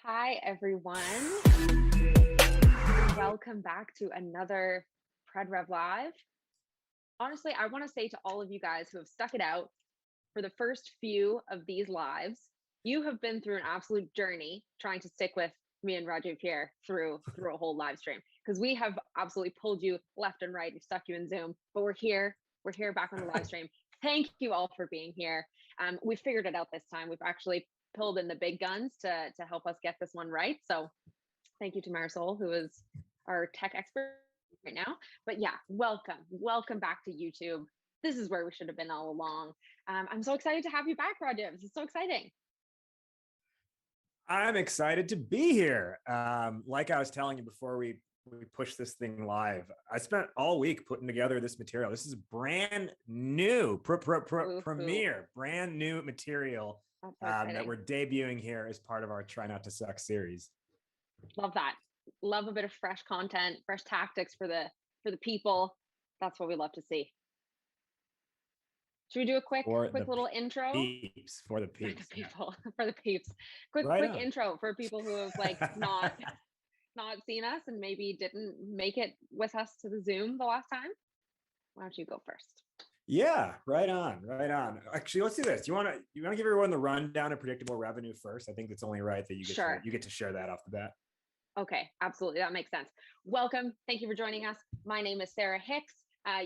Hi, everyone. Welcome back to another PredRev Live. Honestly, I want to say to all of you guys who have stuck it out for the first few of these lives, you have been through an absolute journey trying to stick with me and Rajiv here through a whole live stream because we have absolutely pulled you left and right and stuck you in Zoom, but we're here. We're here back on the live stream. Thank you all for being here. We figured it out this time. We've actually pulled in the big guns to help us get this one right. So thank you to Marisol, who is our tech expert right now. But yeah, welcome back to YouTube. This is where we should have been all along. I'm so excited to have you back, Rajiv. This is so exciting. I'm excited to be here. Like I was telling you before we push this thing live, I spent all week putting together this material. This is brand new, premiere, brand new material that we're debuting here as part of our Try Not to Suck series. Love that. Love a bit of fresh content, fresh tactics for the people. That's what we love to see. Should we do a quick little intro? For the peeps. For the peeps. Quick intro for people who have not seen us and maybe didn't make it with us to the Zoom the last time. Why don't you go first? Yeah, right on. Actually, let's do this. You want to give everyone the rundown of predictable revenue first? I think it's only right that you get to share that off the bat. Okay, absolutely. That makes sense. Welcome. Thank you for joining us. My name is Sarah Hicks.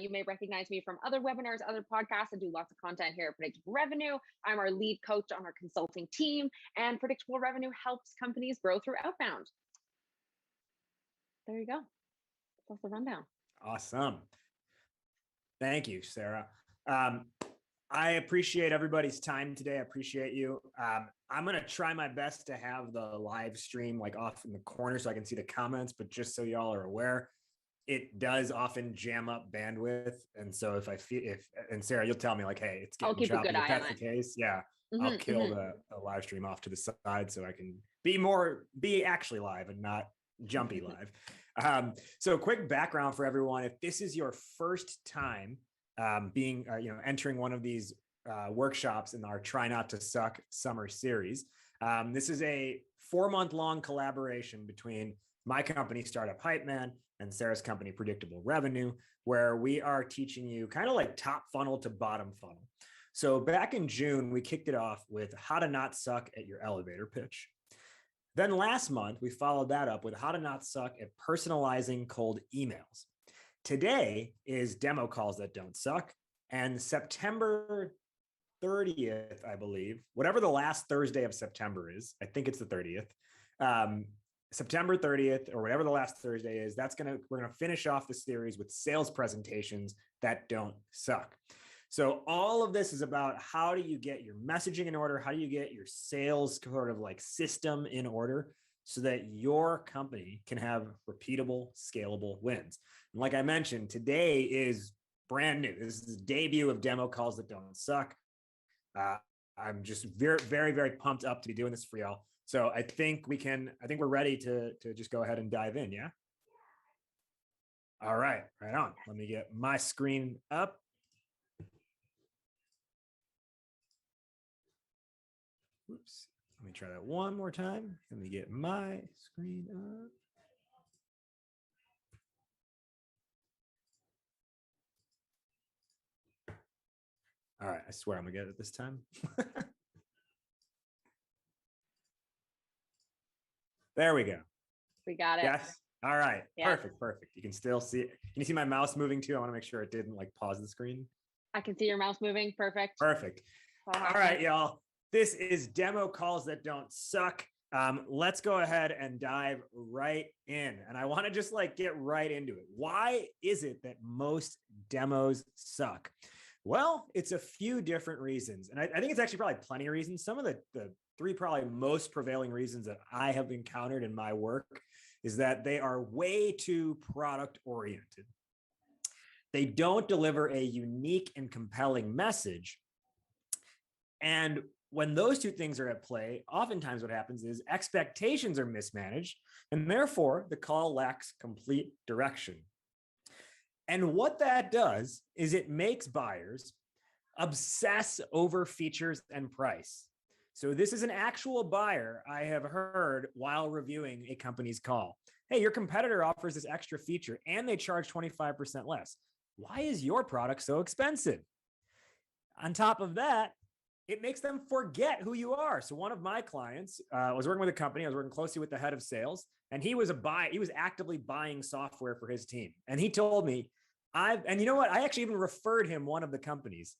You may recognize me from other webinars, other podcasts. I do lots of content here at Predictable Revenue. I'm our lead coach on our consulting team, and Predictable Revenue helps companies grow through outbound. There you go. That's the rundown. Awesome. Thank you, Sarah. I appreciate everybody's time today. I appreciate you. I'm going to try my best to have the live stream off in the corner so I can see the comments, but just so y'all are aware, it does often jam up bandwidth. And so and Sarah, you'll tell me hey, it's getting choppy. If that's the case, yeah, I'll kill the live stream off to the side so I can be actually live and not jumpy live. So quick background for everyone. If this is your first time entering one of these workshops in our Try Not to Suck summer series, this is a 4-month-long collaboration between my company, Startup Hypeman, and Sarah's company, Predictable Revenue, where we are teaching you kind of top funnel to bottom funnel. So back in June, we kicked it off with how to not suck at your elevator pitch. Then last month, we followed that up with how to not suck at personalizing cold emails. Today is demo calls that don't suck. And September 30th, I believe, whatever the last Thursday of September is, I think it's the 30th, September 30th, or whatever the last Thursday is, we're going to finish off the series with sales presentations that don't suck. So all of this is about how do you get your messaging in order? How do you get your sales sort of system in order so that your company can have repeatable, scalable wins? And like I mentioned, today is brand new. This is the debut of demo calls that don't suck. I'm just very, very, very pumped up to be doing this for y'all. So I think we're ready to just go ahead and dive in. Yeah. All right. Right on. Let me get my screen up. Oops. Let me try that one more time. Let me get my screen up. All right. I swear I'm going to get it this time. There we go. We got it. Yes. All right. Yeah. Perfect. You can still see it. Can you see my mouse moving too? I want to make sure it didn't pause the screen. I can see your mouse moving. Perfect. All right, y'all. This is demo calls that don't suck. Let's go ahead and dive right in. And I want to just get right into it. Why is it that most demos suck? Well, it's a few different reasons. And I think it's actually probably plenty of reasons. Some of the 3 probably most prevailing reasons that I have encountered in my work is that they are way too product oriented. They don't deliver a unique and compelling message. And when those 2 things are at play, oftentimes what happens is expectations are mismanaged, and therefore the call lacks complete direction. And what that does is it makes buyers obsess over features and price. So this is an actual buyer I have heard while reviewing a company's call. Hey, your competitor offers this extra feature and they charge 25% less. Why is your product so expensive? On top of that, it makes them forget who you are. So one of my clients was working with a company. I was working closely with the head of sales, and he was actively buying software for his team. And he told me, and you know what? I actually even referred him one of the companies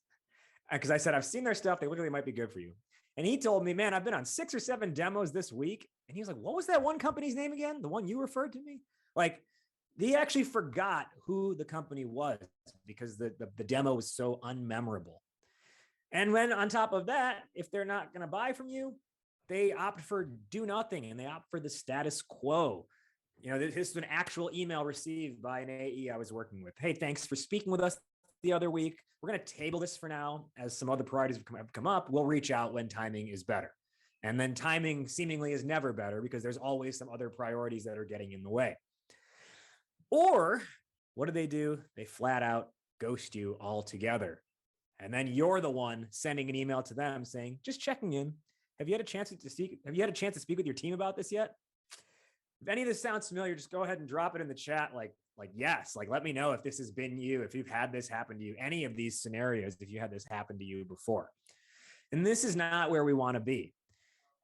because I said, I've seen their stuff. They look like they might be good for you. And he told me, man, I've been on 6 or 7 demos this week. And he was like, what was that one company's name again? The one you referred to me? Like, he actually forgot who the company was because the demo was so unmemorable. And when on top of that, if they're not going to buy from you, they opt for do nothing and they opt for the status quo. You know, this is an actual email received by an AE I was working with. Hey, thanks for speaking with us the other week. We're going to table this for now. As some other priorities have come up, we'll reach out when timing is better. And then timing seemingly is never better because there's always some other priorities that are getting in the way. Or what do? They flat out ghost you altogether. And then you're the one sending an email to them saying, just checking in. Have you had a chance to speak? Have you had a chance to speak with your team about this yet? If any of this sounds familiar, just go ahead and drop it in the chat. Like yes, like let me know if this has been you, if you've had this happen to you, any of these scenarios, if you had this happen to you before. And this is not where we want to be.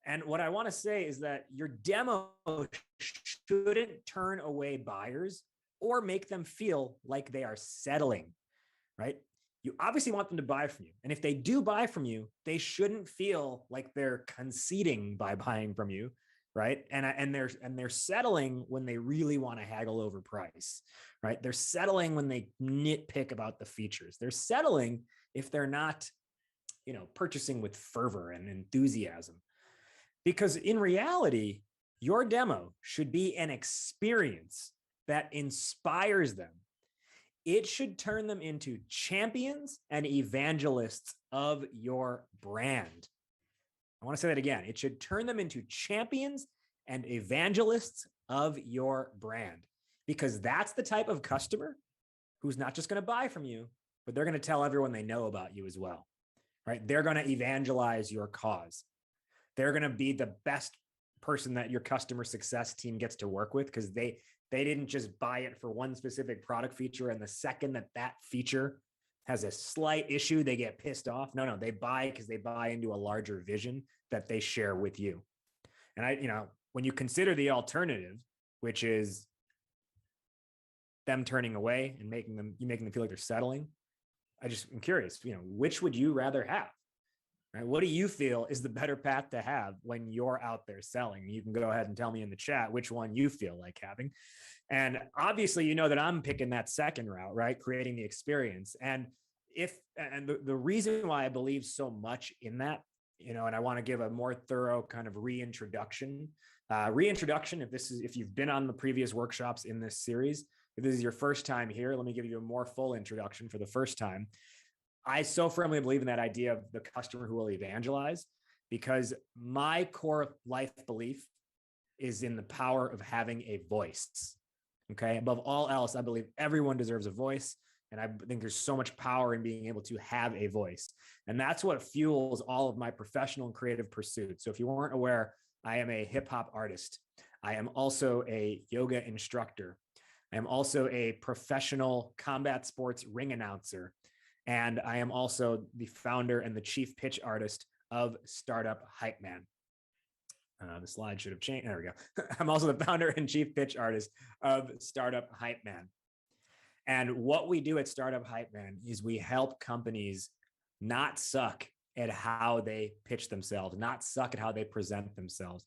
And what I want to say is that your demo shouldn't turn away buyers or make them feel like they are settling, right? You obviously want them to buy from you. And if they do buy from you, they shouldn't feel like they're conceding by buying from you, right? And they're settling when they really want to haggle over price, right? They're settling when they nitpick about the features. They're settling if they're not, purchasing with fervor and enthusiasm. Because in reality, your demo should be an experience that inspires them. It should turn them into champions and evangelists of your brand. I want to say that again. It should turn them into champions and evangelists of your brand, because that's the type of customer who's not just going to buy from you, but they're going to tell everyone they know about you as well, right? They're going to evangelize your cause. They're going to be the best person that your customer success team gets to work with because they didn't just buy it for one specific product feature. And the second that feature has a slight issue, they get pissed off. No, they buy because they buy into a larger vision that they share with you. And when you consider the alternative, which is them turning away and making them feel like they're settling, I'm curious, which would you rather have? Right? What do you feel is the better path to have when you're out there selling? You can go ahead and tell me in the chat which one you feel like having. And obviously, you know that I'm picking that second route, right? Creating the experience. And the reason why I believe so much in that, and I want to give a more thorough kind of reintroduction. If you've been on the previous workshops in this series, if this is your first time here, let me give you a more full introduction for the first time. I so firmly believe in that idea of the customer who will evangelize, because my core life belief is in the power of having a voice. Okay. Above all else, I believe everyone deserves a voice. And I think there's so much power in being able to have a voice. And that's what fuels all of my professional and creative pursuits. So if you weren't aware, I am a hip hop artist. I am also a yoga instructor. I am also a professional combat sports ring announcer. And I am also the founder and the chief pitch artist of Startup Hypeman. The slide should have changed. There we go. I'm also the founder and chief pitch artist of Startup Hypeman. And what we do at Startup Hypeman is we help companies not suck at how they pitch themselves, not suck at how they present themselves,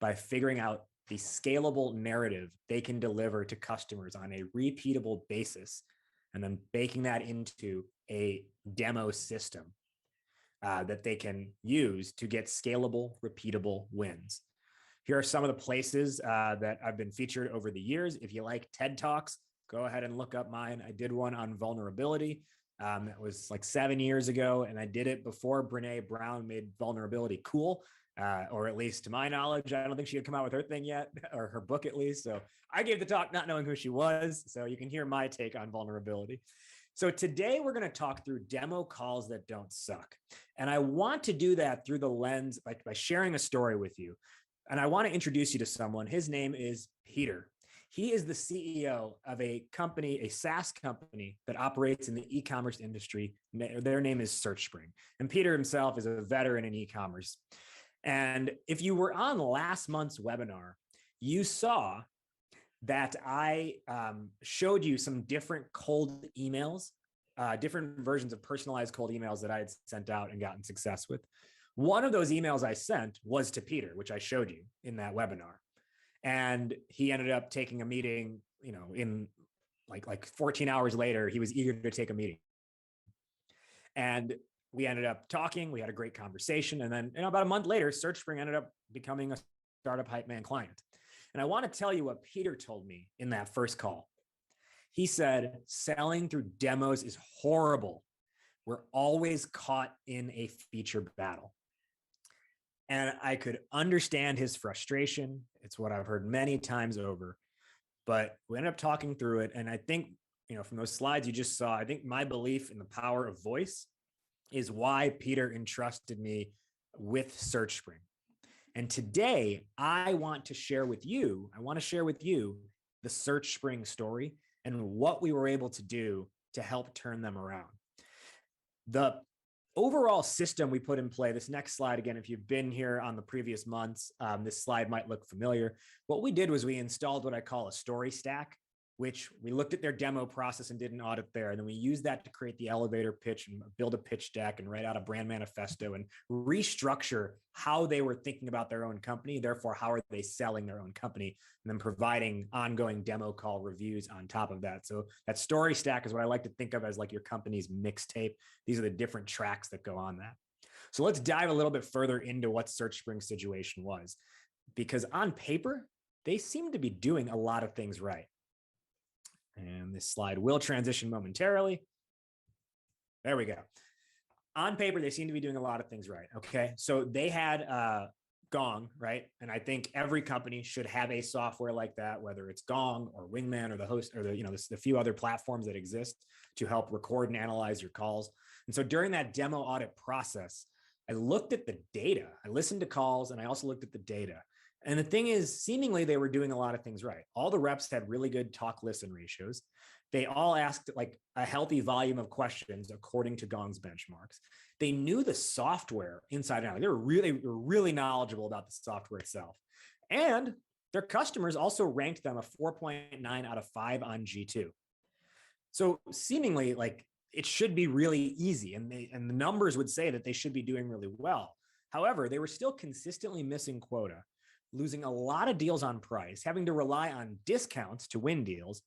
by figuring out the scalable narrative they can deliver to customers on a repeatable basis, and then baking that into a demo system that they can use to get scalable, repeatable wins. Here are some of the places that I've been featured over the years. If you like TED Talks, go ahead and look up mine. I did one on vulnerability. That was like 7 years ago, and I did it before Brene Brown made vulnerability cool. Or at least to my knowledge, I don't think she had come out with her thing yet, or her book at least. So I gave the talk not knowing who she was. So you can hear my take on vulnerability. So today we're going to talk through demo calls that don't suck. And I want to do that through the lens by sharing a story with you. And I want to introduce you to someone. His name is Peter. He is the CEO of a company, a SaaS company that operates in the e-commerce industry. Their name is SearchSpring. And Peter himself is a veteran in e-commerce. And if you were on last month's webinar, you saw that I showed you some different cold emails, different versions of personalized cold emails that I had sent out and gotten success with. One of those emails I sent was to Peter, which I showed you in that webinar. And he ended up taking a meeting, in like 14 hours later, he was eager to take a meeting. And we ended up talking, we had a great conversation. And then about a month later, SearchSpring ended up becoming a startup Hypeman client. And I want to tell you what Peter told me in that first call. He said, selling through demos is horrible. We're always caught in a feature battle. And I could understand his frustration. It's what I've heard many times over, but we ended up talking through it. And I think, from those slides you just saw, I think my belief in the power of voice is why Peter entrusted me with SearchSpring. And today I want to share with you the SearchSpring story and what we were able to do to help turn them around. The overall system we put in play, this next slide, again, if you've been here on the previous months, this slide might look familiar. What we did was we installed what I call a story stack, which we looked at their demo process and did an audit there. And then we used that to create the elevator pitch and build a pitch deck and write out a brand manifesto and restructure how they were thinking about their own company. Therefore, how are they selling their own company? And then providing ongoing demo call reviews on top of that. So that story stack is what I like to think of as like your company's mixtape. These are the different tracks that go on that. So let's dive a little bit further into what SearchSpring's situation was, because on paper, they seem to be doing a lot of things right. And this slide will transition momentarily. There we go. On paper, they seem to be doing a lot of things right. Okay. So they had Gong, right? And I think every company should have a software like that, whether it's Gong or Wingman or the host or the few other platforms that exist to help record and analyze your calls. And so during that demo audit process, I looked at the data. I listened to calls and I also looked at the data. And the thing is, seemingly they were doing a lot of things right. All the reps had really good talk listen ratios. They all asked like a healthy volume of questions according to Gong's benchmarks. They knew the software inside and out. They were really knowledgeable about the software itself. And their customers also ranked them a 4.9 out of 5 on G2. So seemingly like it should be really easy. And the numbers would say that they should be doing really well. However, they were still consistently missing quota, losing a lot of deals on price, having to rely on discounts to win deals,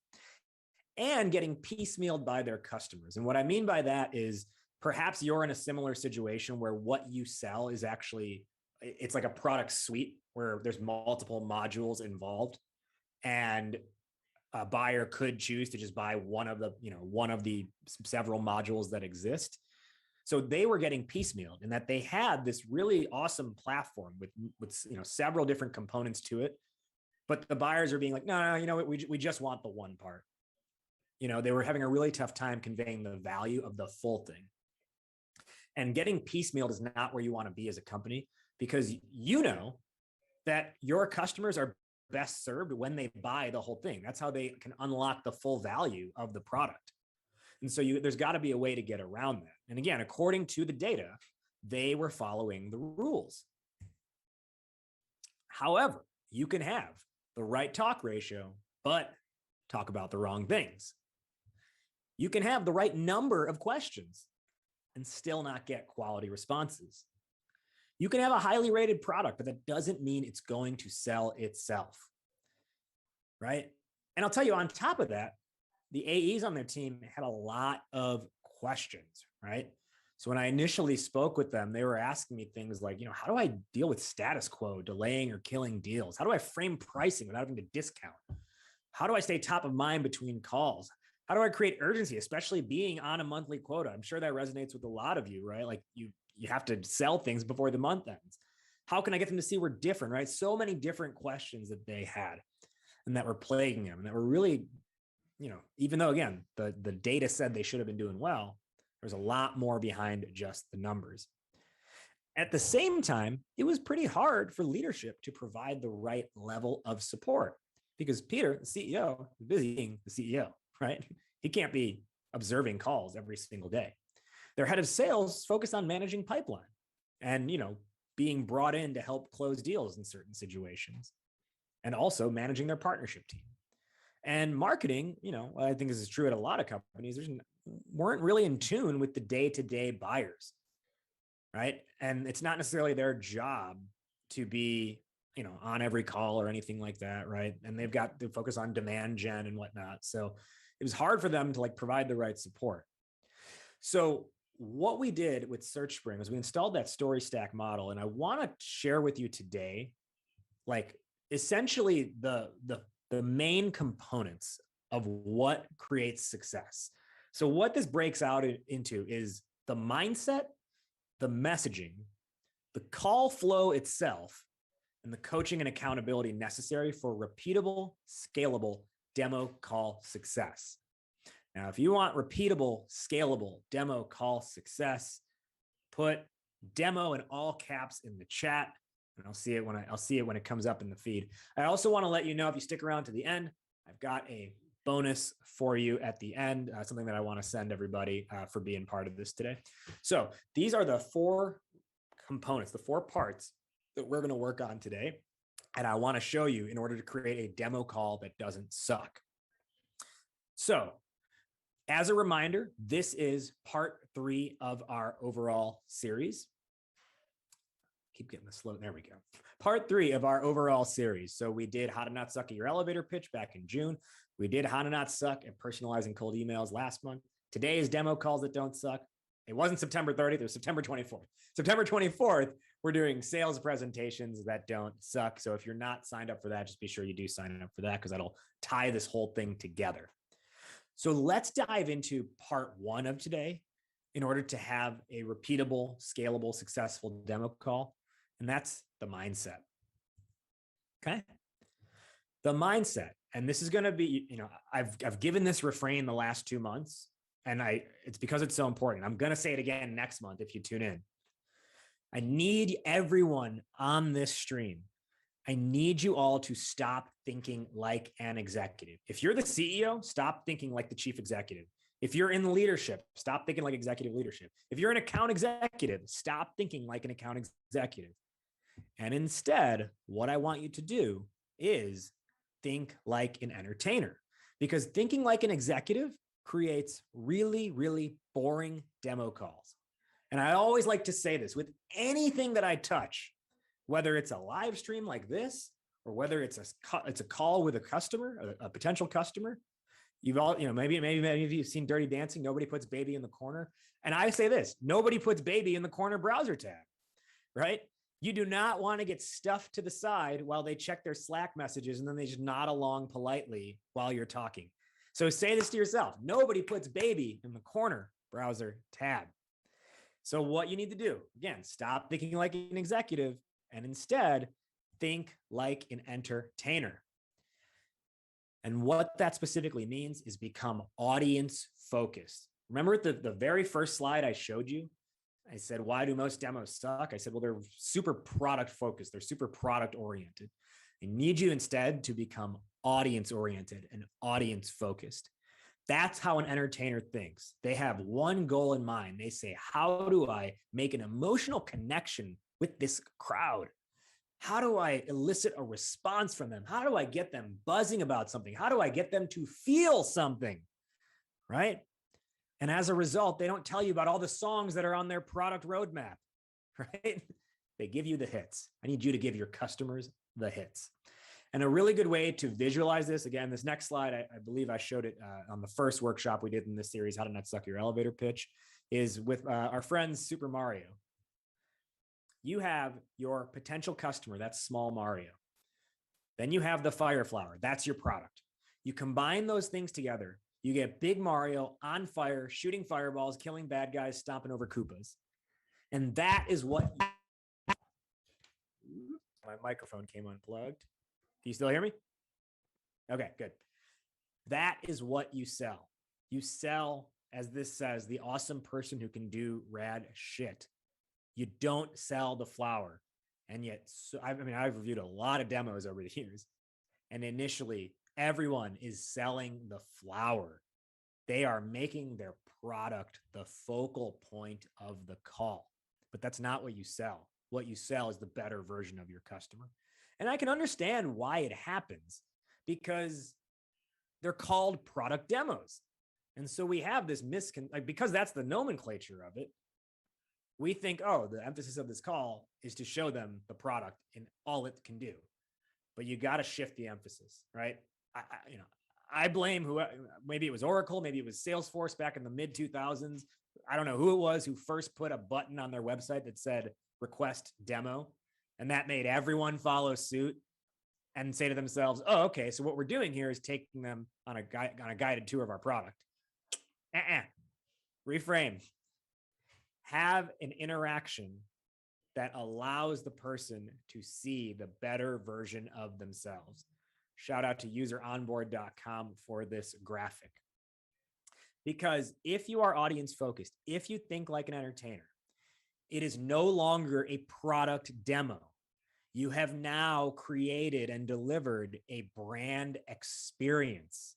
and getting piecemealed by their customers. And what I mean by that is perhaps you're in a similar situation where what you sell is actually, it's like a product suite where there's multiple modules involved. And a buyer could choose to just buy one of the several modules that exist. So they were getting piecemealed in that they had this really awesome platform with several different components to it, but the buyers are being like, no, we just want the one part. They were having a really tough time conveying the value of the full thing. And getting piecemealed is not where you want to be as a company, because that your customers are best served when they buy the whole thing. That's how they can unlock the full value of the product. And so there's got to be a way to get around that. And again, according to the data, they were following the rules. However, you can have the right talk ratio, but talk about the wrong things. You can have the right number of questions and still not get quality responses. You can have a highly rated product, but that doesn't mean it's going to sell itself, right? And I'll tell you, on top of that, the AEs on their team had a lot of questions, right? So when I initially spoke with them, they were asking me things like, how do I deal with status quo, delaying or killing deals? How do I frame pricing without having to discount? How do I stay top of mind between calls? How do I create urgency, especially being on a monthly quota? I'm sure that resonates with a lot of you, right? Like you have to sell things before the month ends. How can I get them to see we're different, right? So many different questions that they had and that were plaguing them and that were really even though again, the data said they should have been doing well, there's a lot more behind just the numbers. At the same time, it was pretty hard for leadership to provide the right level of support because Peter, the CEO, is busy being the CEO, right? He can't be observing calls every single day. Their head of sales focused on managing pipeline and, being brought in to help close deals in certain situations and also managing their partnership team. And marketing, I think this is true at a lot of companies, weren't really in tune with the day-to-day buyers, right? And it's not necessarily their job to be, on every call or anything like that, right? And they've got to focus on demand gen and whatnot. So it was hard for them to provide the right support. So what we did with SearchSpring was we installed that story stack model. And I want to share with you today, essentially the main components of what creates success. So what this breaks out into is the mindset, the messaging, the call flow itself, and the coaching and accountability necessary for repeatable, scalable demo call success. Now, if you want repeatable, scalable demo call success, put demo in all caps in the chat, and I'll see it when it comes up in the feed. I also want to let you know, if you stick around to the end, I've got a bonus for you at the end, something that I want to send everybody for being part of this today. So these are the 4 components, the 4 parts that we're going to work on today. And I want to show you in order to create a demo call that doesn't suck. So as a reminder, this is part 3 of our overall series. Keep getting the slow. There we go. Part 3 of our overall series. So we did how to not suck at your elevator pitch back in June. We did how to not suck at personalizing cold emails last month. Today is demo calls that don't suck. It wasn't September 30th. It was September 24th. September 24th, we're doing sales presentations that don't suck. So if you're not signed up for that, just be sure you do sign up for that because that'll tie this whole thing together. So let's dive into part 1 of today in order to have a repeatable, scalable, successful demo call. And that's the mindset. Okay. The mindset. And this is going to be, I've given this refrain the last 2 months, and it's because it's so important. I'm going to say it again next month if you tune in. I need everyone on this stream. I need you all to stop thinking like an executive. If you're the CEO, stop thinking like the chief executive. If you're in leadership, stop thinking like executive leadership. If you're an account executive, stop thinking like an account executive. And instead, what I want you to do is think like an entertainer, because thinking like an executive creates really, really boring demo calls. And I always like to say this with anything that I touch, whether it's a live stream like this, or whether it's a call with a customer, a potential customer. You've all, maybe you've seen Dirty Dancing. Nobody puts baby in the corner. And I say this, nobody puts baby in the corner browser tab, right? You do not want to get stuffed to the side while they check their Slack messages and then they just nod along politely while you're talking. So say this to yourself. Nobody puts baby in the corner browser tab. So what you need to do, again, stop thinking like an executive and instead think like an entertainer. And what that specifically means is become audience focused. Remember the very first slide I showed you? I said, why do most demos suck? I said, well, they're super product focused. They're super product oriented. I need you instead to become audience oriented and audience focused. That's how an entertainer thinks. They have one goal in mind. They say, how do I make an emotional connection with this crowd? How do I elicit a response from them? How do I get them buzzing about something? How do I get them to feel something? Right? And as a result, they don't tell you about all the songs that are on their product roadmap, right? They give you the hits. I need you to give your customers the hits. And a really good way to visualize this, again, this next slide, I believe I showed it on the first workshop we did in this series, How to Not Suck Your Elevator Pitch, is with our friends Super Mario. You have your potential customer, that's small Mario. Then you have the fire flower, that's your product. You combine those things together, you get big Mario on fire, shooting fireballs, killing bad guys, stomping over Koopas. And that is what... My microphone came unplugged. Can you still hear me? Okay, good. That is what you sell. You sell, as this says, the awesome person who can do rad shit. You don't sell the flower. And yet, so, I mean, I've reviewed a lot of demos over the years. And initially, everyone is selling the flower. They are making their product the focal point of the call. But that's not what you sell. What you sell is the better version of your customer. And I can understand why it happens, because they're called product demos. And so we have this because that's the nomenclature of it. We think, oh, the emphasis of this call is to show them the product and all it can do. But you got to shift the emphasis, right? I blame maybe it was Oracle, maybe it was Salesforce back in the mid 2000s. I don't know who it was who first put a button on their website that said request demo. And that made everyone follow suit and say to themselves, oh, okay, so what we're doing here is taking them on a guided tour of our product. Reframe. Have an interaction that allows the person to see the better version of themselves. Shout out to useronboard.com for this graphic. Because if you are audience focused, if you think like an entertainer, it is no longer a product demo. You have now created and delivered a brand experience.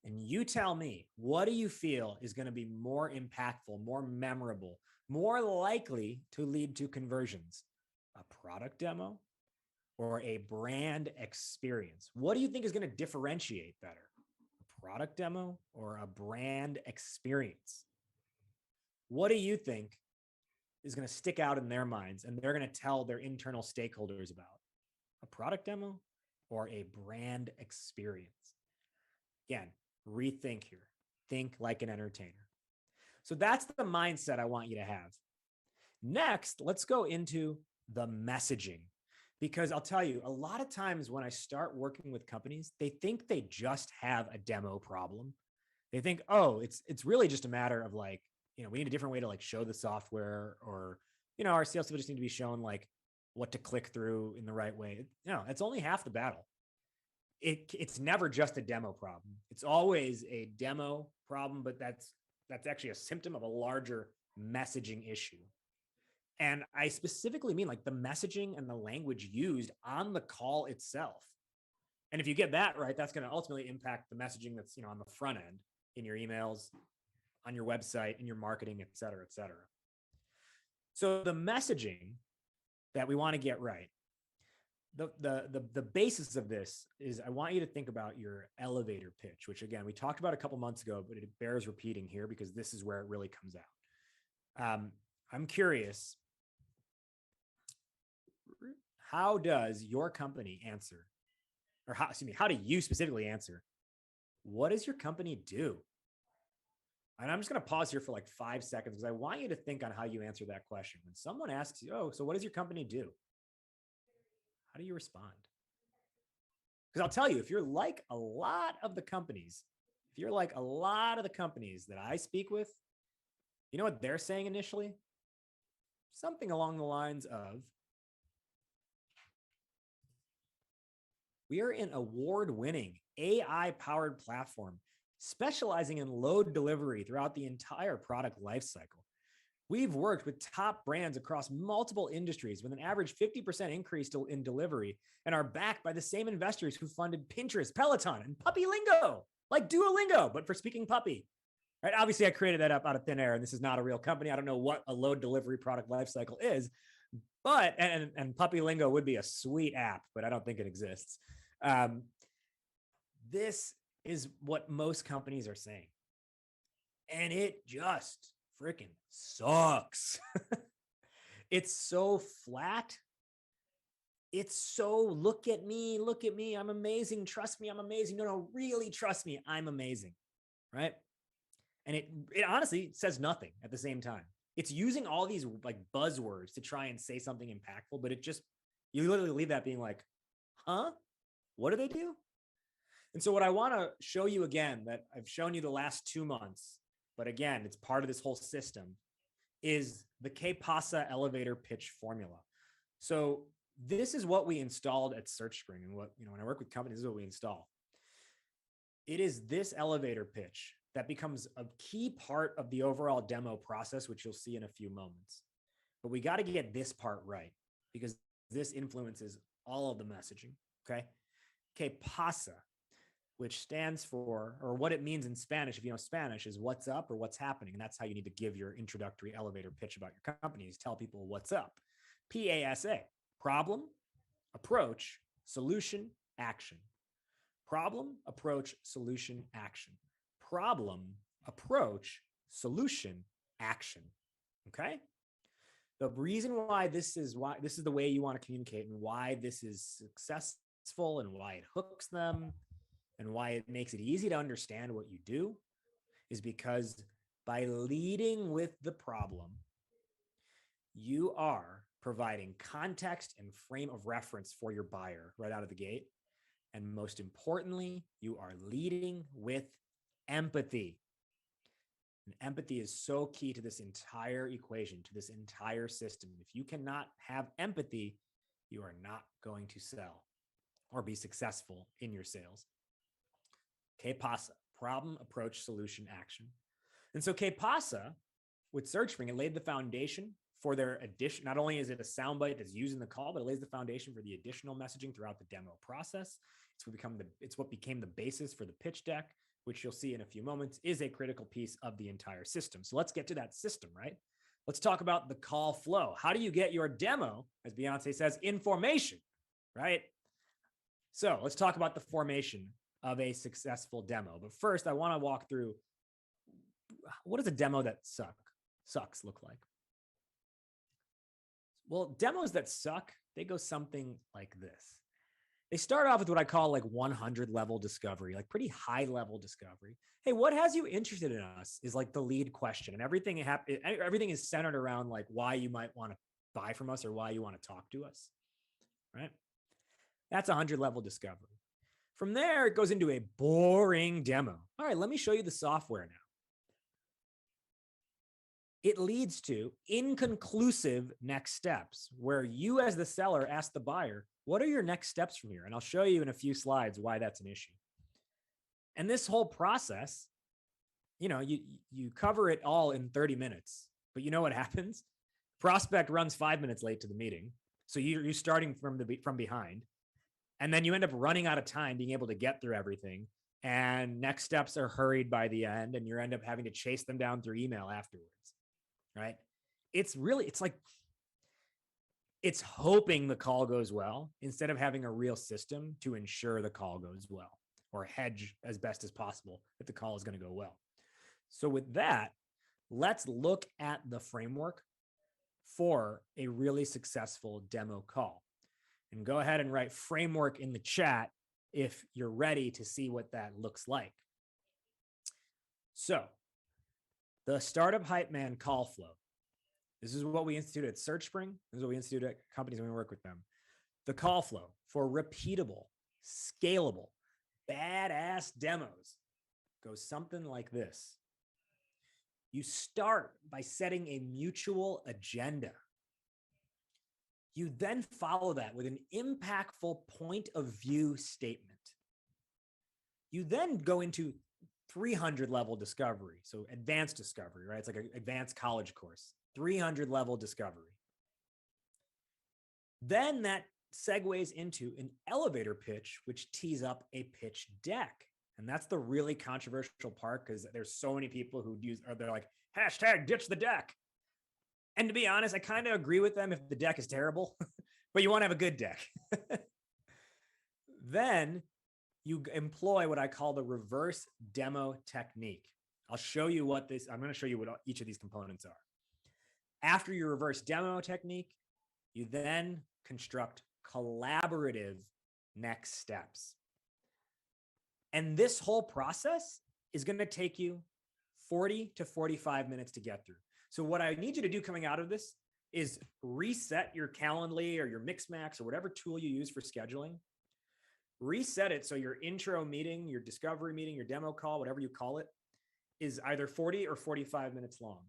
And you tell me, what do you feel is going to be more impactful, more memorable, more likely to lead to conversions? A product demo or a brand experience? What do you think is going to differentiate better? A product demo or a brand experience? What do you think is going to stick out in their minds and they're going to tell their internal stakeholders about? A product demo or a brand experience? Again, rethink here. Think like an entertainer. So that's the mindset I want you to have. Next, let's go into the messaging, because I'll tell you, a lot of times when I start working with companies, they think they just have a demo problem. They think, oh, it's really just a matter of like, we need a different way to like show the software, or, our salespeople just need to be shown like what to click through in the right way. No, that's only half the battle. It's never just a demo problem. It's always a demo problem, but that's actually a symptom of a larger messaging issue. And I specifically mean like the messaging and the language used on the call itself. And if you get that right, that's going to ultimately impact the messaging that's, on the front end, in your emails, on your website, in your marketing, et cetera, et cetera. So the messaging that we want to get right, the basis of this is I want you to think about your elevator pitch, which again, we talked about a couple months ago, but it bears repeating here because this is where it really comes out. I'm curious, how does your company answer, or how do you specifically answer, what does your company do? And I'm just going to pause here for like 5 seconds because I want you to think on how you answer that question. When someone asks you, oh, so what does your company do? How do you respond? Because I'll tell you, if you're like a lot of the companies that I speak with, you know what they're saying initially? Something along the lines of, we are an award-winning AI-powered platform specializing in load delivery throughout the entire product lifecycle. We've worked with top brands across multiple industries with an average 50% increase in delivery, and are backed by the same investors who funded Pinterest, Peloton, and Puppy Lingo, like Duolingo, but for speaking puppy. Right? Obviously, I created that up out of thin air, and this is not a real company. I don't know what a load delivery product lifecycle is, but and Puppy Lingo would be a sweet app, but I don't think it exists. This is what most companies are saying, and it just freaking sucks. It's so flat. It's so look at me, I'm amazing, trust me, I'm amazing. No, really trust me, I'm amazing, right? And it honestly says nothing at the same time. It's using all these like buzzwords to try and say something impactful, but you literally leave that being like, huh? What do they do? And so what I want to show you again, that I've shown you the last 2 months, but again, it's part of this whole system, is the Que Pasa elevator pitch formula. So this is what we installed at SearchSpring, and what, when I work with companies, this is what we install. It is this elevator pitch that becomes a key part of the overall demo process, which you'll see in a few moments. But we got to get this part right because this influences all of the messaging. Okay. Que Pasa, which stands for, or what it means in Spanish, if you know Spanish, is what's up or what's happening. And that's how you need to give your introductory elevator pitch about your company, is tell people what's up. PASA, problem, approach, solution, action. Problem, approach, solution, action. Problem, approach, solution, action. Okay? The reason why this is the way you want to communicate and why this is successful and why it hooks them and why it makes it easy to understand what you do is because by leading with the problem, you are providing context and frame of reference for your buyer right out of the gate. And most importantly, you are leading with empathy. And empathy is so key to this entire equation, to this entire system. If you cannot have empathy, you are not going to sell or be successful in your sales. Que Pasa, problem, approach, solution, action. And so Que Pasa, with SearchSpring, it laid the foundation for their addition. Not only is it a soundbite that's used in the call, but it lays the foundation for the additional messaging throughout the demo process. It's what became the basis for the pitch deck, which you'll see in a few moments is a critical piece of the entire system. So let's get to that system, right? Let's talk about the call flow. How do you get your demo, as Beyonce says, in formation, right? So let's talk about the formation of a successful demo. But first, I want to walk through, what does a demo that sucks look like? Well, demos that suck, they go something like this. They start off with what I call like 100 level discovery, like pretty high level discovery. Hey, what has you interested in us is like the lead question, and everything is centered around like why you might want to buy from us or why you want to talk to us, right? That's 100 level discovery. From there, it goes into a boring demo. All right, let me show you the software now. It leads to inconclusive next steps where you as the seller ask the buyer, what are your next steps from here? And I'll show you in a few slides why that's an issue. And this whole process, you cover it all in 30 minutes, but you know what happens? Prospect runs 5 minutes late to the meeting. So you're starting from behind, and then you end up running out of time being able to get through everything. And next steps are hurried by the end, and you end up having to chase them down through email afterwards. Right? It's hoping the call goes well instead of having a real system to ensure the call goes well or hedge as best as possible that the call is going to go well. So with that, let's look at the framework for a really successful demo call. And go ahead and write framework in the chat if you're ready to see what that looks like. So the startup Hypeman call flow. This is what we instituted at SearchSpring. This is what we instituted at companies when we work with them. The call flow for repeatable, scalable, badass demos goes something like this. You start by setting a mutual agenda. You then follow that with an impactful point of view statement. You then go into 300 level discovery. So advanced discovery, right? It's like an advanced college course, 300 level discovery. Then that segues into an elevator pitch, which tees up a pitch deck. And that's the really controversial part because there's so many people who they're like, hashtag ditch the deck. And to be honest, I kind of agree with them if the deck is terrible, but you want to have a good deck. Then you employ what I call the reverse demo technique. I'm going to show you what each of these components are. After your reverse demo technique, you then construct collaborative next steps. And this whole process is going to take you 40 to 45 minutes to get through. So what I need you to do coming out of this is reset your Calendly or your Mixmax or whatever tool you use for scheduling. Reset it so your intro meeting, your discovery meeting, your demo call, whatever you call it, is either 40 or 45 minutes long.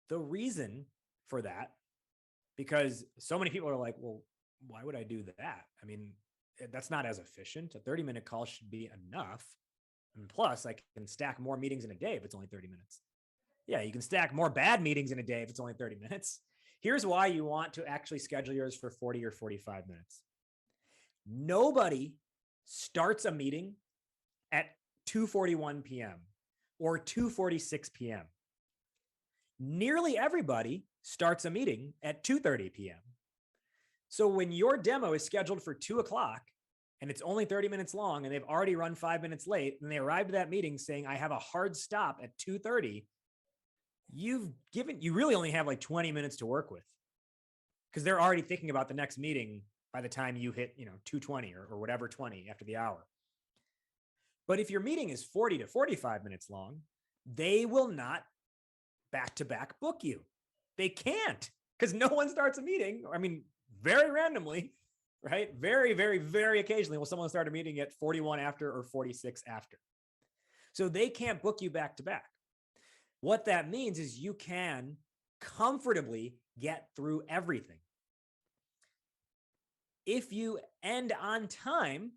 The reason for that, because so many people are like, well, why would I do that? I mean, that's not as efficient. A 30-minute call should be enough. And plus, I can stack more meetings in a day if it's only 30 minutes. Yeah, you can stack more bad meetings in a day if it's only 30 minutes. Here's why you want to actually schedule yours for 40 or 45 minutes. Nobody starts a meeting at 2:41 p.m. or 2:46 p.m. Nearly everybody starts a meeting at 2:30 p.m. So when your demo is scheduled for 2 o'clock and it's only 30 minutes long and they've already run 5 minutes late and they arrived at that meeting saying, I have a hard stop at 2:30, you really only have like 20 minutes to work with, because they're already thinking about the next meeting by the time you hit, 2:20 or whatever 20 after the hour. But if your meeting is 40 to 45 minutes long, they will not back-to-back book you. They can't, because no one starts a meeting. I mean, very randomly, right? Very, very, very occasionally will someone start a meeting at 41 after or 46 after. So they can't book you back-to-back. What that means is you can comfortably get through everything. If you end on time,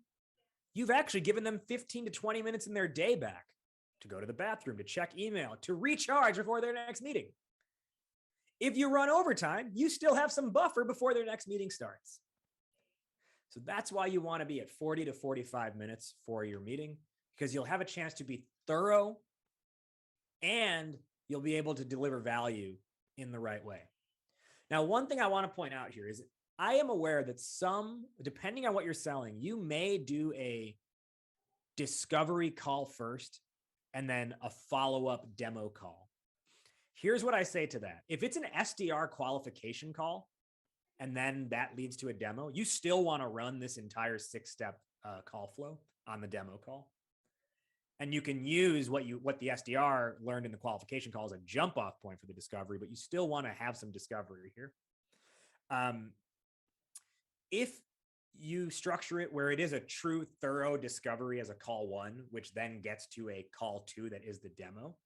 you've actually given them 15 to 20 minutes in their day back to go to the bathroom, to check email, to recharge before their next meeting. If you run overtime, you still have some buffer before their next meeting starts. So that's why you want to be at 40 to 45 minutes for your meeting, because you'll have a chance to be thorough and you'll be able to deliver value in the right way. Now, one thing I want to point out here is I am aware that depending on what you're selling, you may do a discovery call first and then a follow-up demo call. Here's what I say to that. If it's an SDR qualification call and then that leads to a demo, you still want to run this entire 6-step call flow on the demo call. And you can use what the SDR learned in the qualification call as a jump off point for the discovery, but you still want to have some discovery here. If you structure it where it is a true thorough discovery as a call 1, which then gets to a call 2 that is the demo,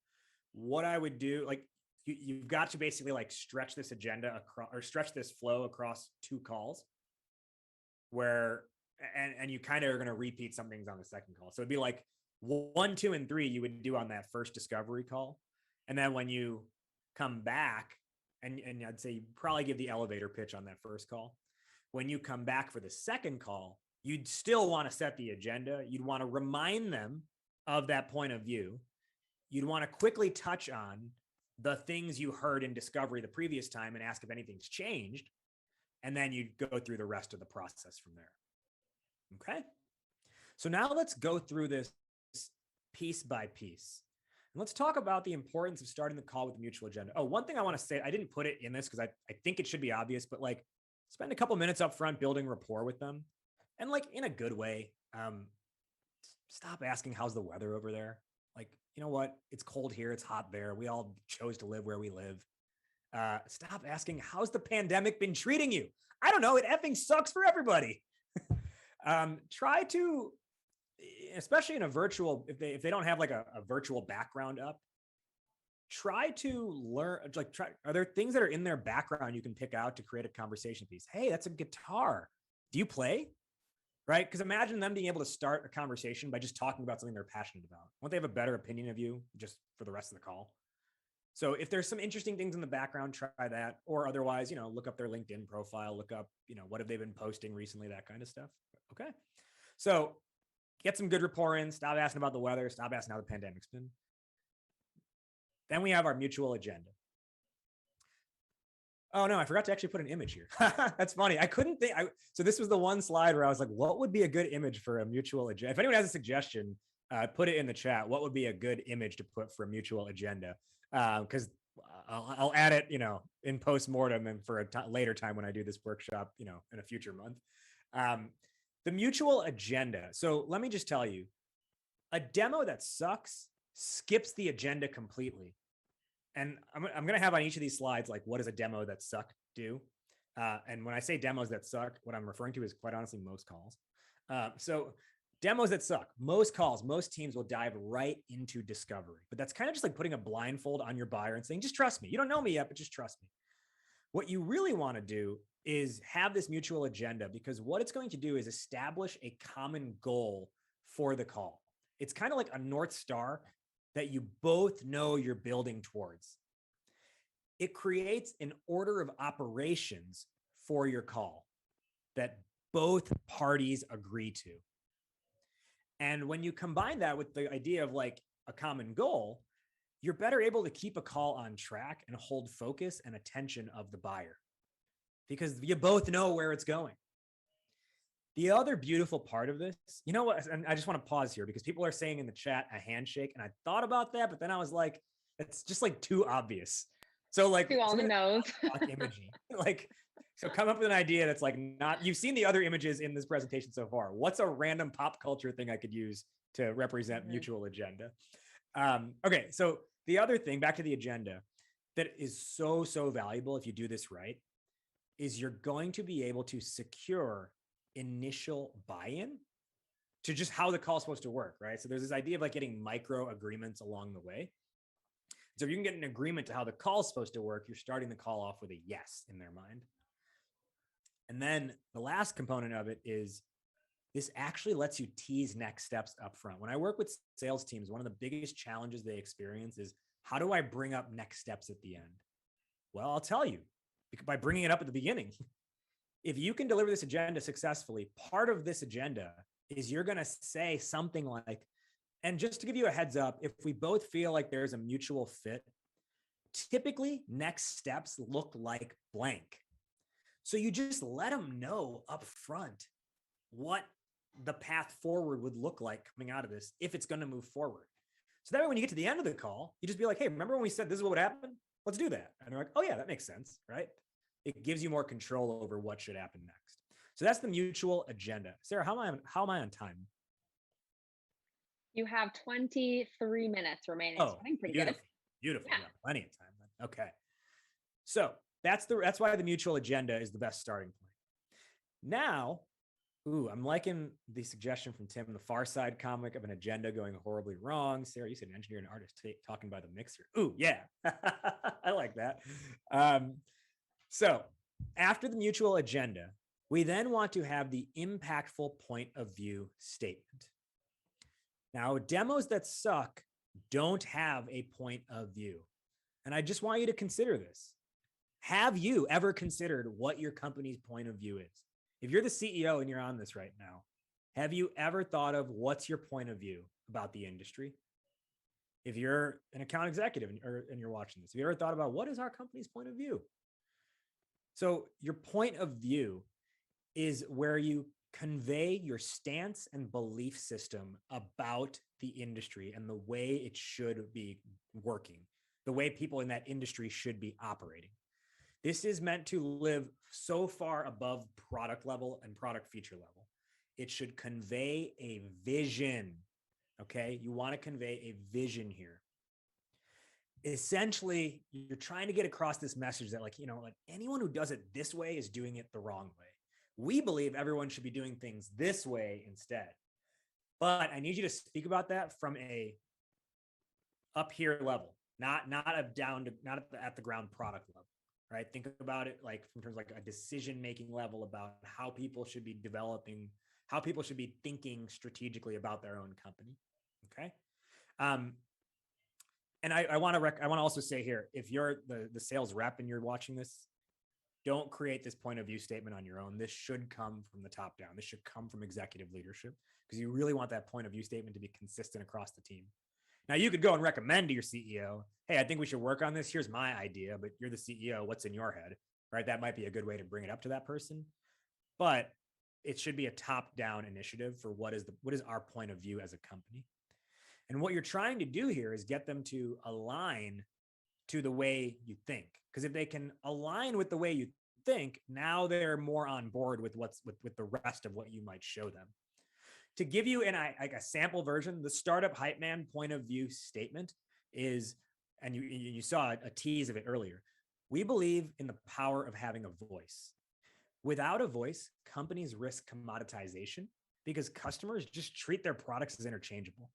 what I would do, like you've got to basically like stretch this agenda across, or stretch this flow across 2 calls where, and you kind of are going to repeat some things on the second call. So it'd be like 1, 2, and 3 you would do on that first discovery call. And then when you come back, and I'd say you probably give the elevator pitch on that first call. When you come back for the second call, you'd still want to set the agenda. You'd want to remind them of that point of view. You'd want to quickly touch on the things you heard in discovery the previous time and ask if anything's changed. And then you'd go through the rest of the process from there. Okay. So now let's go through this piece by piece. And let's talk about the importance of starting the call with a mutual agenda. Oh, one thing I want to say, I didn't put it in this because I think it should be obvious, but like spend a couple minutes up front building rapport with them. And like in a good way, stop asking, how's the weather over there? Like, you know what? It's cold here. It's hot there. We all chose to live where we live. Stop asking, how's the pandemic been treating you? I don't know. It effing sucks for everybody. Try to, especially in a virtual, if they don't have like a virtual background up, try to learn, are there things that are in their background you can pick out to create a conversation piece? Hey, that's a guitar. Do you play? Right? Because imagine them being able to start a conversation by just talking about something they're passionate about. Won't they have a better opinion of you just for the rest of the call? So if there's some interesting things in the background, try that. Or otherwise, look up their LinkedIn profile, look up, what have they been posting recently, that kind of stuff. Okay. So get some good rapport in, stop asking about the weather, stop asking how the pandemic's been. Then we have our mutual agenda. Oh no, I forgot to actually put an image here. That's funny. I couldn't think. So this was the one slide where I was like, what would be a good image for a mutual agenda? If anyone has a suggestion, put it in the chat. What would be a good image to put for a mutual agenda? Because I'll add it, in post-mortem and for a later time when I do this workshop, in a future month. The mutual agenda. So let me just tell you, a demo that sucks skips the agenda completely. And I'm going to have on each of these slides, like, what does a demo that sucked do? And when I say demos that suck, what I'm referring to is quite honestly, most calls. So demos that suck, most calls, most teams will dive right into discovery, but that's kind of just like putting a blindfold on your buyer and saying, just trust me. You don't know me yet, but just trust me. What you really want to do is have this mutual agenda, because what it's going to do is establish a common goal for the call. It's kind of like a North Star that you both know you're building towards. It creates an order of operations for your call that both parties agree to. And when you combine that with the idea of like a common goal, you're better able to keep a call on track and hold focus and attention of the buyer, because you both know where it's going. The other beautiful part of this, you know what? And I just want to pause here because people are saying in the chat a handshake, and I thought about that, but then I was like, it's just like too obvious. So like Too on the nose. imaging, like, so come up with an idea that's like not. You've seen the other images in this presentation so far. What's a random pop culture thing I could use to represent mutual agenda? Okay, so the other thing, back to the agenda, that is so valuable if you do this right, is you're going to be able to secure initial buy-in to just how the call is supposed to work, right? So there's this idea of like getting micro agreements along the way. So if you can get an agreement to how the call is supposed to work, you're starting the call off with a yes in their mind. And then the last component of it is this actually lets you tease next steps up front. When I work with sales teams, one of the biggest challenges they experience is, how do I bring up next steps at the end? Well, I'll tell you, by bringing it up at the beginning. If you can deliver this agenda successfully, part of this agenda is you're going to say something like, and just to give you a heads up, if we both feel like there's a mutual fit, typically next steps look like blank. So you just let them know up front what the path forward would look like coming out of this if it's going to move forward. So that way, when you get to the end of the call, you just be like, hey, remember when we said this is what would happen? Let's do that. And they're like, oh yeah, that makes sense, right? It gives you more control over what should happen next. So that's the mutual agenda. Sarah, how am I on time? You have 23 minutes remaining. Oh, pretty beautiful. Good. Beautiful. Yeah. Plenty of time. Okay. So that's why the mutual agenda is the best starting point. Now, I'm liking the suggestion from Tim, the Far Side comic of an agenda going horribly wrong. Sarah, you said an engineer and artist talking by the mixer. Ooh, yeah. I like that. So after the mutual agenda, we then want to have the impactful point of view statement. Now, demos that suck don't have a point of view. And I just want you to consider this. Have you ever considered what your company's point of view is? If you're the CEO and you're on this right now, have you ever thought of what's your point of view about the industry? If you're an account executive and you're watching this, have you ever thought about what is our company's point of view? So your point of view is where you convey your stance and belief system about the industry and the way it should be working, the way people in that industry should be operating. This is meant to live so far above product level and product feature level. It should convey a vision, okay? You want to convey a vision here. Essentially, you're trying to get across this message that like anyone who does it this way is doing it the wrong way. We believe everyone should be doing things this way instead. But I need you to speak about that from a up here level, not at the ground product level, right? Think about it like in terms of like a decision-making level about how people should be developing, how people should be thinking strategically about their own company. Okay. And I want to also say here, if you're the sales rep and you're watching this, don't create this point of view statement on your own. This should come from the top down. This should come from executive leadership, because you really want that point of view statement to be consistent across the team. Now, you could go and recommend to your CEO, hey, I think we should work on this. Here's my idea, but you're the CEO. What's in your head, right? That might be a good way to bring it up to that person. But it should be a top-down initiative for what is our point of view as a company. And what you're trying to do here is get them to align to the way you think. Because if they can align with the way you think, now they're more on board with with the rest of what you might show them. To give you like a sample version, the startup Hypeman point of view statement is, and you saw a tease of it earlier. We believe in the power of having a voice. Without a voice, companies risk commoditization because customers just treat their products as interchangeable.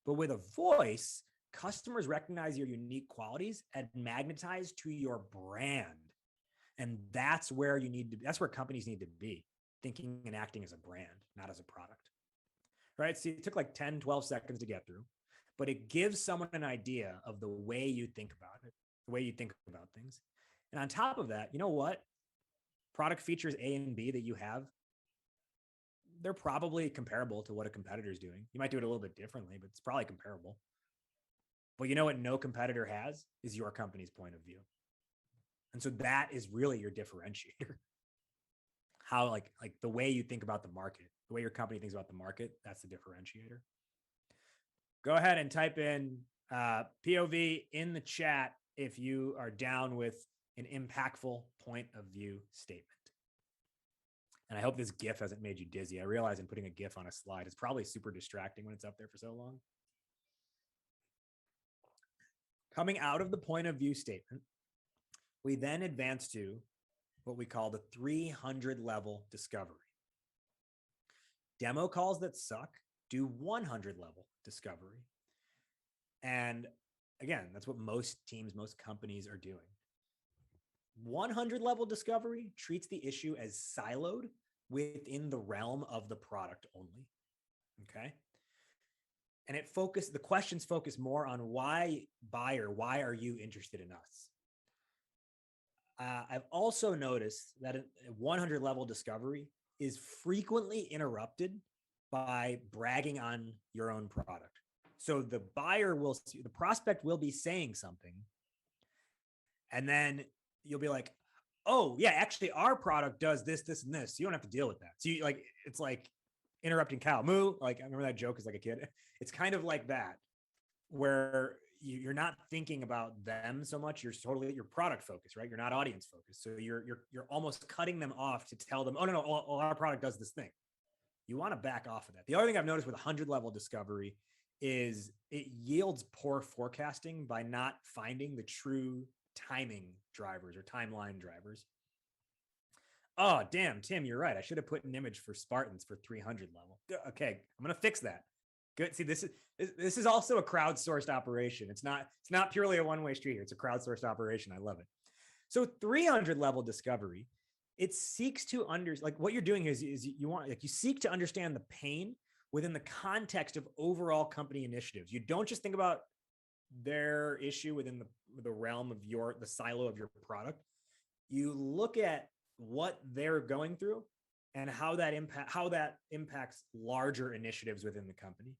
But with a voice, customers recognize your unique qualities and magnetize to your brand. And that's where that's where companies need to be, thinking and acting as a brand, not as a product. Right? See, it took like 10, 12 seconds to get through, but it gives someone an idea of the way you think about it, the way you think about things. And on top of that, you know what? Product features A and B that you have, they're probably comparable to what a competitor is doing. You might do it a little bit differently, but it's probably comparable. But you know what no competitor has is your company's point of view. And so that is really your differentiator. How like the way you think about the market, the way your company thinks about the market, that's the differentiator. Go ahead and type in POV in the chat if you are down with an impactful point of view statement. And I hope this GIF hasn't made you dizzy. I realize I'm putting a GIF on a slide. It's probably super distracting when it's up there for so long. Coming out of the point of view statement, we then advance to what we call the 300 level discovery. Demo calls that suck do 100 level discovery. And again, that's what most teams, most companies are doing. 100 level discovery treats the issue as siloed within the realm of the product only. Okay. And the questions focus more on why buyer, why are you interested in us? I've also noticed that a 100 level discovery is frequently interrupted by bragging on your own product. So the prospect will be saying something, and then you'll be like, oh yeah, actually our product does this, this, and this. So you don't have to deal with that. So it's like interrupting cow moo. Like I remember that joke as like a kid. It's kind of like that, where you're not thinking about them so much. You're product focused, right? You're not audience focused. So you're almost cutting them off to tell them, oh no, our product does this thing. You want to back off of that. The other thing I've noticed with 100 level discovery is it yields poor forecasting by not finding the true timing drivers or timeline drivers. Oh, damn, Tim, you're right. I should have put an image for Spartans for 300 level. Okay, I'm going to fix that. Good. See, this is also a crowdsourced operation. It's not purely a one-way street here. It's a crowdsourced operation. I love it. So 300 level discovery, it seeks to what you're doing is you seek to understand the pain within the context of overall company initiatives. You don't just think about their issue within the realm of the silo of your product. You look at what they're going through and how that impacts larger initiatives within the company.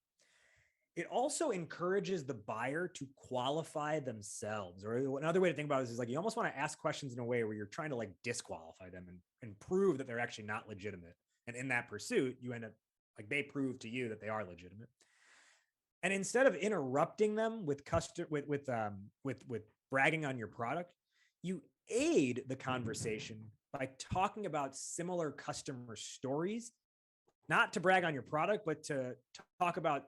It also encourages the buyer to qualify themselves. Or another way to think about this is like you almost want to ask questions in a way where you're trying to like disqualify them and prove that they're actually not legitimate. And in that pursuit, you end up like they prove to you that they are legitimate. And instead of interrupting them with bragging on your product, you aid the conversation by talking about similar customer stories, not to brag on your product, but to talk about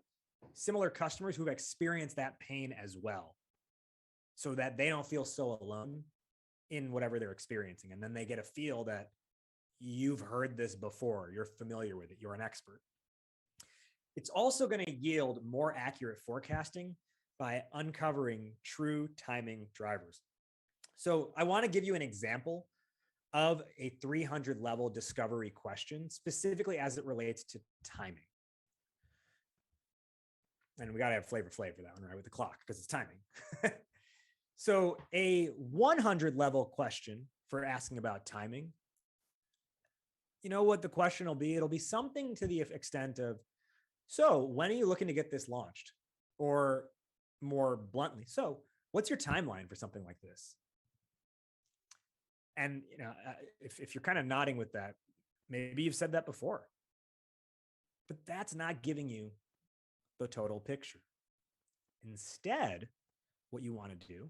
similar customers who've experienced that pain as well, so that they don't feel so alone in whatever they're experiencing. And then they get a feel that you've heard this before, you're familiar with it, you're an expert. It's also going to yield more accurate forecasting by uncovering true timing drivers. So I want to give you an example of a 300 level discovery question, specifically as it relates to timing. And we got to have Flavor Flav for that one, right? With the clock, because it's timing. So a 100 level question for asking about timing, you know what the question will be? It'll be something to the extent of, so when are you looking to get this launched? Or more bluntly, so what's your timeline for something like this? And if you're kind of nodding with that, maybe you've said that before, but that's not giving you the total picture. Instead, what you want to do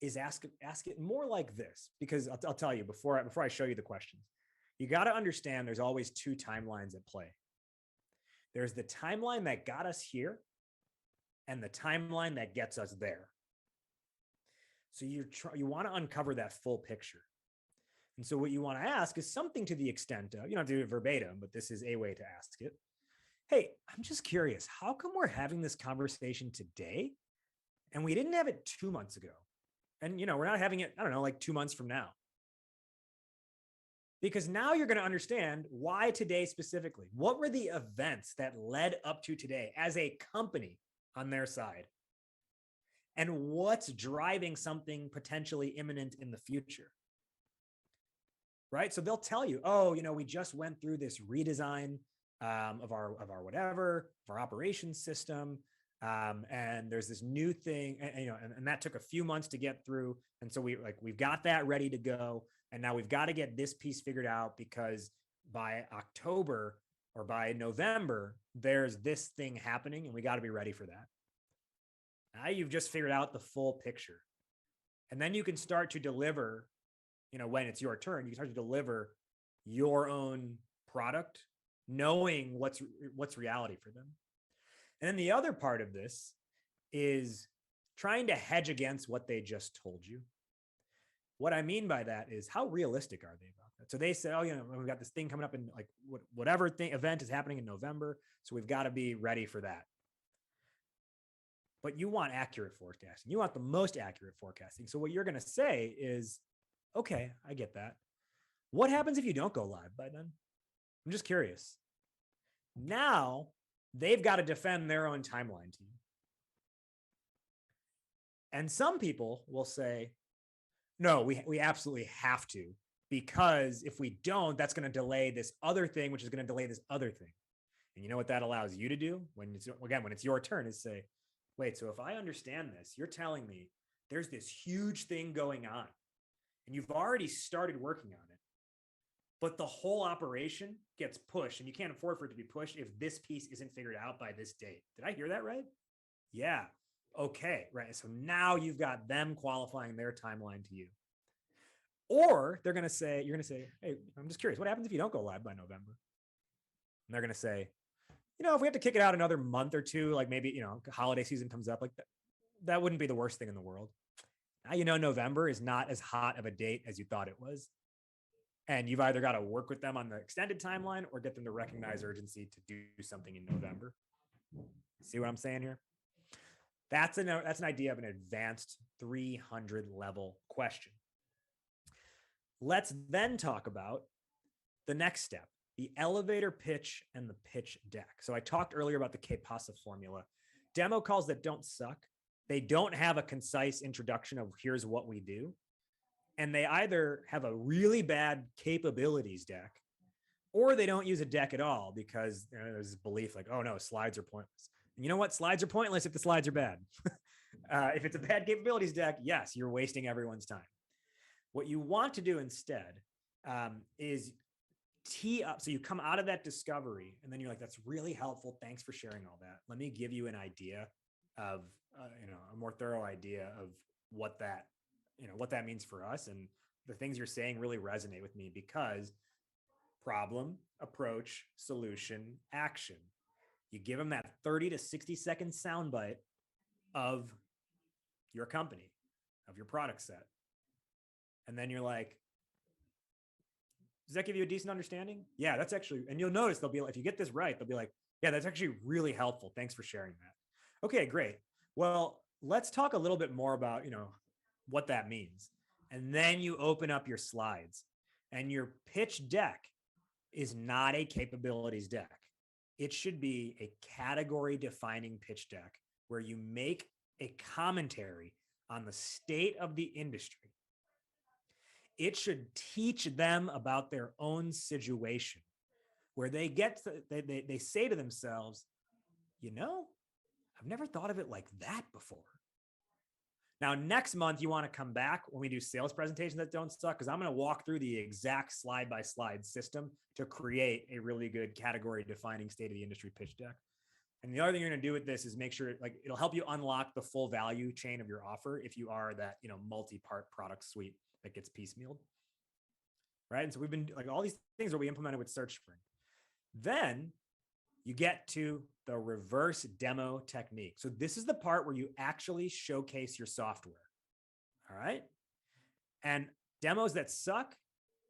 is ask it more like this, because I'll tell you before I show you the questions, you got to understand there's always two timelines at play. There's the timeline that got us here and the timeline that gets us there. So you want to uncover that full picture. And so what you want to ask is something to the extent of, you don't have to do it verbatim, but this is a way to ask it. Hey, I'm just curious, how come we're having this conversation today and we didn't have it 2 months ago? And we're not having it, I don't know, like 2 months from now. because now you're going to understand why today specifically. What were the events that led up to today as a company on their side? And what's driving something potentially imminent in the future? Right? So they'll tell you, oh, we just went through this redesign of our whatever, of our operations system. And there's this new thing, and that took a few months to get through. And so we've got that ready to go. And now we've got to get this piece figured out because by October or by November, there's this thing happening and we got to be ready for that. Now you've just figured out the full picture. And then you can start to deliver, when it's your turn, you can start to deliver your own product, knowing what's reality for them. And then the other part of this is trying to hedge against what they just told you. What I mean by that is, how realistic are they about that? So they said, oh, we've got this thing coming up in like whatever event is happening in November. So we've got to be ready for that. But you want accurate forecasting. You want the most accurate forecasting. So what you're going to say is, okay, I get that. What happens if you don't go live by then? I'm just curious. Now they've got to defend their own timeline to you. And some people will say, no, we absolutely have to, because if we don't, that's going to delay this other thing, which is going to delay this other thing. And you know what that allows you to do when it's your turn, is say, wait, so if I understand this, you're telling me there's this huge thing going on and you've already started working on it, but the whole operation gets pushed and you can't afford for it to be pushed if this piece isn't figured out by this date. Did I hear that right? Yeah. Okay. Right. So now you've got them qualifying their timeline to you. Or you're going to say, hey, I'm just curious, what happens if you don't go live by November? And they're going to say, if we have to kick it out another month or two, like maybe, holiday season comes up, like that wouldn't be the worst thing in the world. Now, November is not as hot of a date as you thought it was. And you've either got to work with them on the extended timeline or get them to recognize urgency to do something in November. See what I'm saying here? That's an idea of an advanced 300 level question. Let's then talk about the next step, the elevator pitch and the pitch deck. So I talked earlier about the Que Pasa formula. Demo calls that don't suck. They don't have a concise introduction of here's what we do. And they either have a really bad capabilities deck, or they don't use a deck at all because there's this belief like, oh no, slides are pointless. And you know what? Slides are pointless if the slides are bad. If it's a bad capabilities deck, yes, you're wasting everyone's time. What you want to do instead is tee up. So you come out of that discovery and then you're like, that's really helpful. Thanks for sharing all that. Let me give you an idea of, a more thorough idea of what that means for us. And the things you're saying really resonate with me because problem, approach, solution, action. You give them that 30 to 60 second soundbite of your company, of your product set. And then you're like, does that give you a decent understanding? Yeah, that's actually, and you'll notice they'll be like, if you get this right, they'll be like, yeah, that's actually really helpful. Thanks for sharing that. Okay, great. Well, let's talk a little bit more about, what that means. And then you open up your slides, and your pitch deck is not a capabilities deck. It should be a category defining pitch deck where you make a commentary on the state of the industry. It should teach them about their own situation, where they they say to themselves, I've never thought of it like that before. Now, next month, you want to come back when we do sales presentations that don't suck, because I'm going to walk through the exact slide by slide system to create a really good category defining state of the industry pitch deck. And the other thing you're going to do with this is make sure it'll help you unlock the full value chain of your offer if you are that, multi-part product suite that gets piecemealed. Right. And so we've been like all these things that we implemented with Search Spring. Then you get to the reverse demo technique. So this is the part where you actually showcase your software. All right. And demos that suck,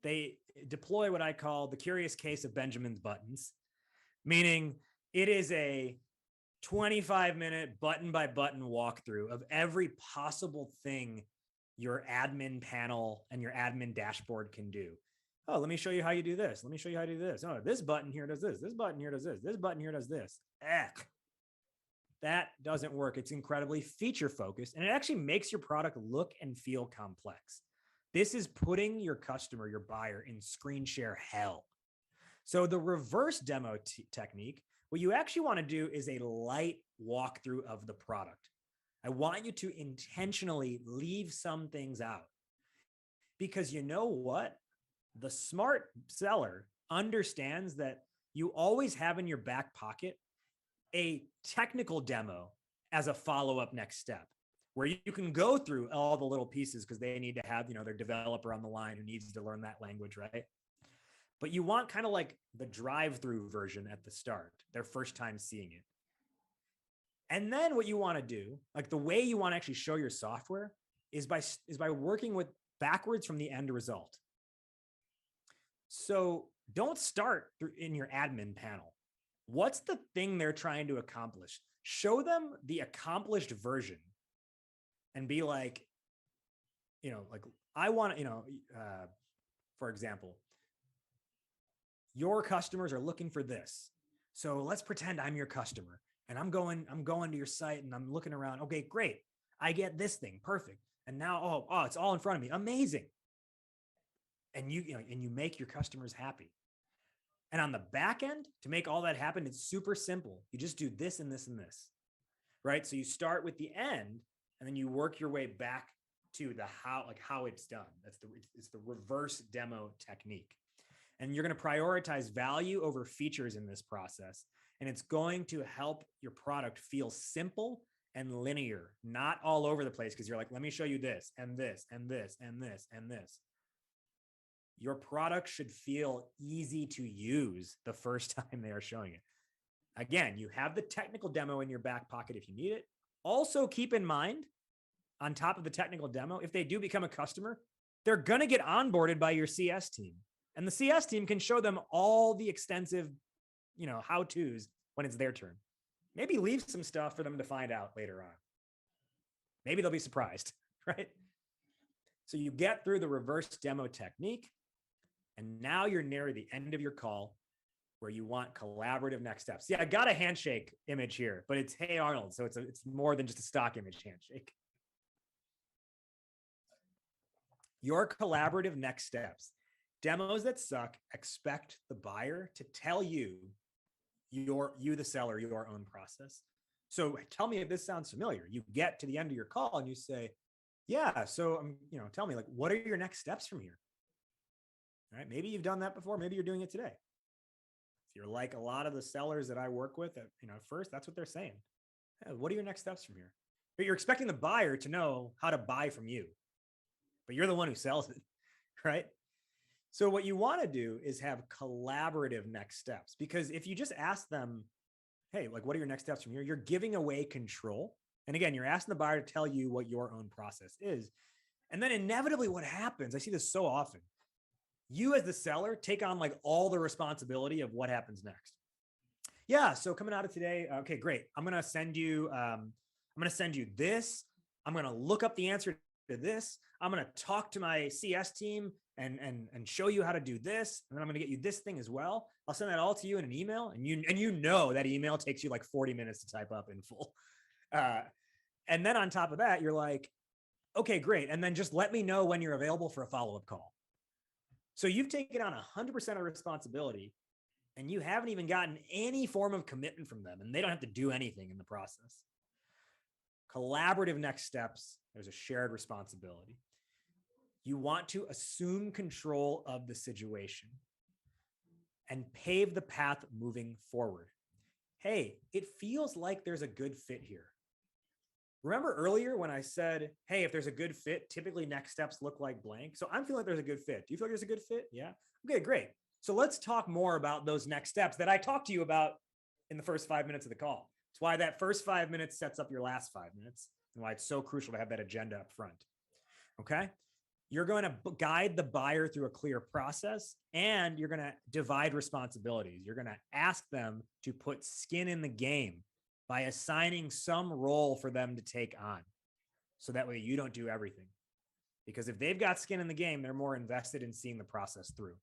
they deploy what I call the curious case of Benjamin's buttons, meaning it is a 25-minute button by button walkthrough of every possible thing your admin panel and your admin dashboard can do. Oh, let me show you how you do this. Let me show you how to do this. Oh, this button here does this. This button here does this. This button here does this. That doesn't work. It's incredibly feature focused, and it actually makes your product look and feel complex. This is putting your customer, your buyer, in screen share hell. So the reverse demo technique, what you actually want to do is a light walkthrough of the product. I want you to intentionally leave some things out, because you know what? The smart seller understands that you always have in your back pocket a technical demo as a follow-up next step, where you can go through all the little pieces because they need to have, their developer on the line who needs to learn that language, right? But you want kind of like the drive-through version at the start, their first time seeing it. And then what you want to do, like the way you want to actually show your software is by working with backwards from the end result. So don't start in your admin panel. What's the thing they're trying to accomplish? Show them the accomplished version and be like, like I want to, for example, your customers are looking for this. So let's pretend I'm your customer and I'm going to your site and I'm looking around. Okay, great. I get this thing. Perfect. And now, oh, it's all in front of me. Amazing. And you make your customers happy. And on the back end, to make all that happen, it's super simple. You just do this and this and this, right? So you start with the end and then you work your way back to the how it's done. It's the reverse demo technique. And you're going to prioritize value over features in this process. And it's going to help your product feel simple and linear, not all over the place, because you're like, let me show you this and this and this and this and this. Your product should feel easy to use the first time they are showing it. Again, you have the technical demo in your back pocket if you need it. Also, keep in mind, on top of the technical demo, if they do become a customer, they're going to get onboarded by your CS team. And the CS team can show them all the extensive, how-tos when it's their turn. Maybe leave some stuff for them to find out later on. Maybe they'll be surprised, right? So you get through the reverse demo technique, and now you're near the end of your call where you want collaborative next steps. Yeah, I got a handshake image here, but it's Hey Arnold, so it's more than just a stock image handshake. Your collaborative next steps. Demos that suck, expect the buyer to tell you, the seller, your own process. So tell me if this sounds familiar. You get to the end of your call and you say, yeah, so tell me, like, what are your next steps from here? All right, maybe you've done that before. Maybe you're doing it today. If you're like a lot of the sellers that I work with, first, that's what they're saying. Hey, what are your next steps from here? But you're expecting the buyer to know how to buy from you, but you're the one who sells it, right? So what you want to do is have collaborative next steps, because if you just ask them, hey, like, what are your next steps from here? You're giving away control. And again, you're asking the buyer to tell you what your own process is. And then inevitably what happens, I see this so often, you as the seller take on like all the responsibility of what happens next. Yeah, so coming out of today, okay, great. I'm going to send you this. I'm going to look up the answer to this. I'm going to talk to my CS team and show you how to do this. And then I'm going to get you this thing as well. I'll send that all to you in an email. And that email takes you like 40 minutes to type up in full. And then on top of that, you're like, okay, great. And then just let me know when you're available for a follow-up call. So you've taken on 100% of responsibility, and you haven't even gotten any form of commitment from them, and they don't have to do anything in the process. Collaborative next steps, there's a shared responsibility. You want to assume control of the situation and pave the path moving forward. Hey, it feels like there's a good fit here. Remember earlier when I said, hey, if there's a good fit, typically next steps look like blank. So I'm feeling like there's a good fit. Do you feel like there's a good fit? Yeah. Okay, great. So let's talk more about those next steps that I talked to you about in the first 5 minutes of the call. It's why that first 5 minutes sets up your last 5 minutes, and why it's so crucial to have that agenda up front. Okay. You're going to guide the buyer through a clear process, and you're going to divide responsibilities. You're going to ask them to put skin in the game by assigning some role for them to take on. So that way you don't do everything. Because if they've got skin in the game, they're more invested in seeing the process through.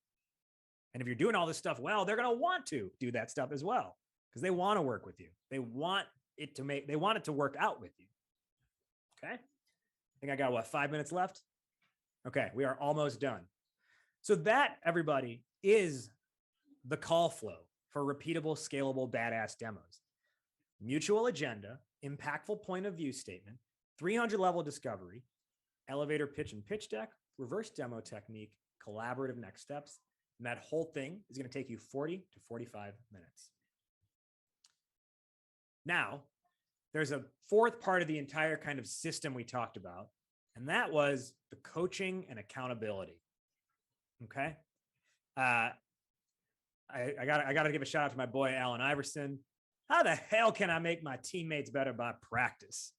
And if you're doing all this stuff well, they're going to want to do that stuff as well because they want to work with you. They want it to work out with you. Okay. I think I got 5 minutes left. Okay. We are almost done. So that, everybody, is the call flow for repeatable, scalable, badass demos. Mutual agenda, impactful point of view statement, 300 level discovery, elevator pitch and pitch deck, reverse demo technique, collaborative next steps. And that whole thing is going to take you 40 to 45 minutes. Now, there's a fourth part of the entire kind of system we talked about, and that was the coaching and accountability. Okay. I got to give a shout out to my boy, Allen Iverson. How the hell can I make my teammates better by practice?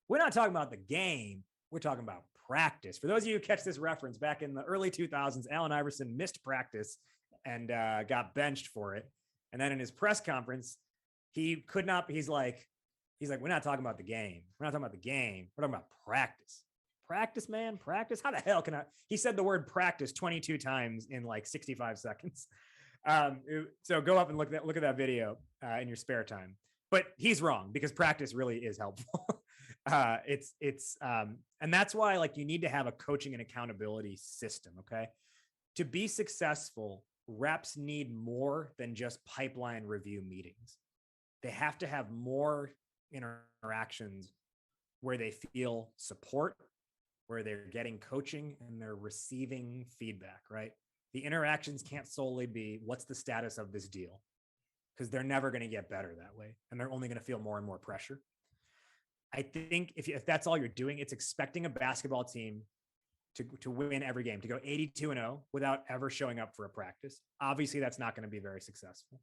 We're not talking about the game. We're talking about practice. For those of you who catch this reference, back in the early 2000s, Allen Iverson missed practice and got benched for it. And then in his press conference, he's like, we're not talking about the game. We're not talking about the game. We're talking about practice. Practice, man, practice. How the hell can I? He said the word practice 22 times in like 65 seconds. So go up and look at that video in your spare time. But he's wrong because practice really is helpful. And that's why, like, you need to have a coaching and accountability system. Okay. To be successful, reps need more than just pipeline review meetings. They have to have more interactions where they feel support, where they're getting coaching and they're receiving feedback, right? The interactions can't solely be what's the status of this deal, because they're never going to get better that way. And they're only going to feel more and more pressure. I think if that's all you're doing, it's expecting a basketball team to win every game, to go 82-0 without ever showing up for a practice. Obviously, that's not going to be very successful.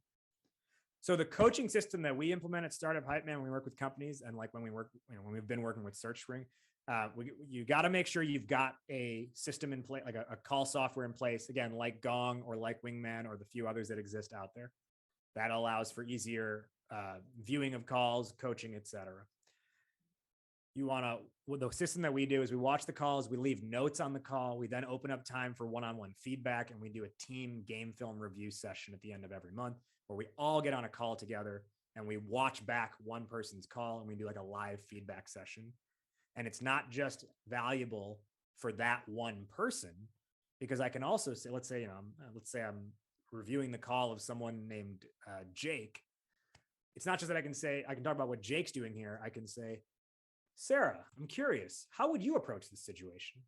So the coaching system that we implement at Startup Hypeman when we work with companies, and like when when we've been working with SearchSpring, you got to make sure you've got a system in place, like a call software in place, again, like Gong or like Wingman or the few others that exist out there that allows for easier viewing of calls, coaching, etc. The system that we do is we watch the calls, we leave notes on the call, we then open up time for one-on-one feedback, and we do a team game film review session at the end of every month where we all get on a call together and we watch back one person's call and we do like a live feedback session. And it's not just valuable for that one person, because I can also say, let's say I'm reviewing the call of someone named Jake. It's not just that I can talk about what Jake's doing here. I can say, Sarah, I'm curious, how would you approach this situation?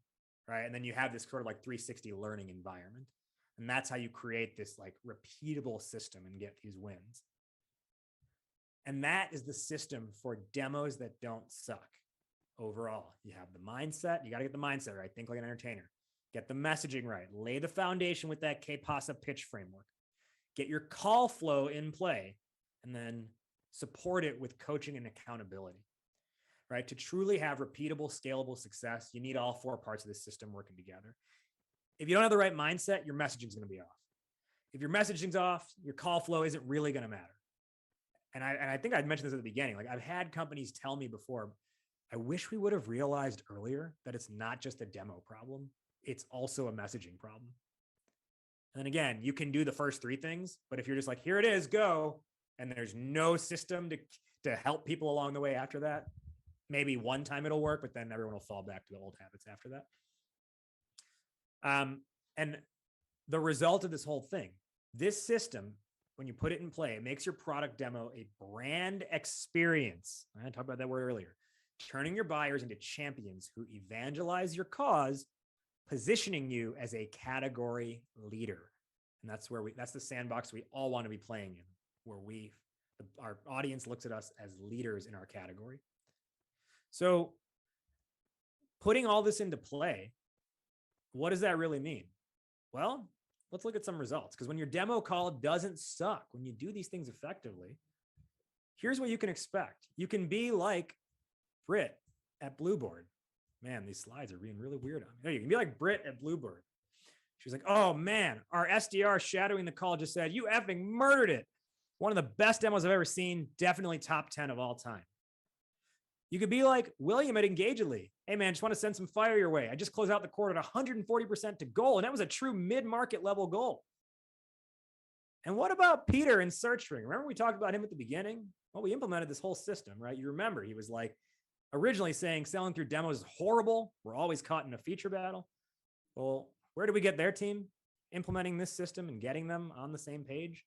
Right. And then you have this sort of like 360 learning environment. And that's how you create this like repeatable system and get these wins. And that is the system for demos that don't suck. Overall, you have the mindset. You got to get the mindset right. Think like an entertainer. Get the messaging right. Lay the foundation with that Que Pasa pitch framework. Get your call flow in play, and then support it with coaching and accountability. Right? To truly have repeatable, scalable success, you need all four parts of this system working together. If you don't have the right mindset, your messaging is going to be off. If your messaging's off, your call flow isn't really going to matter. And I think I'd mentioned this at the beginning. Like, I've had companies tell me before, I wish we would have realized earlier that it's not just a demo problem. It's also a messaging problem. And then again, you can do the first three things, but if you're just like, here it is, go, and there's no system to help people along the way after that, maybe one time it'll work, but then everyone will fall back to the old habits after that. And the result of this whole thing, this system, when you put it in play, it makes your product demo a brand experience. I talked about that word earlier. Turning your buyers into champions who evangelize your cause, positioning you as a category leader. And that's the sandbox we all want to be playing in, where our audience looks at us as leaders in our category. So putting all this into play, what does that really mean? Well, let's look at some results, because when your demo call doesn't suck, when you do these things effectively, here's what you can expect. You can be like Britt at Blueboard. Man, these slides are being really weird on me. There, you can be like Britt at Blueboard. She's like, oh man, our SDR shadowing the call just said, you effing murdered it. One of the best demos I've ever seen, definitely top 10 of all time. You could be like William at Engagedly. Hey man, just want to send some fire your way. I just closed out the quarter at 140% to goal, and that was a true mid-market level goal. And what about Peter in search string? Remember we talked about him at the beginning? Well, we implemented this whole system, right? You remember he was like originally saying selling through demos is horrible. We're always caught in a feature battle. Well, where do we get their team implementing this system and getting them on the same page?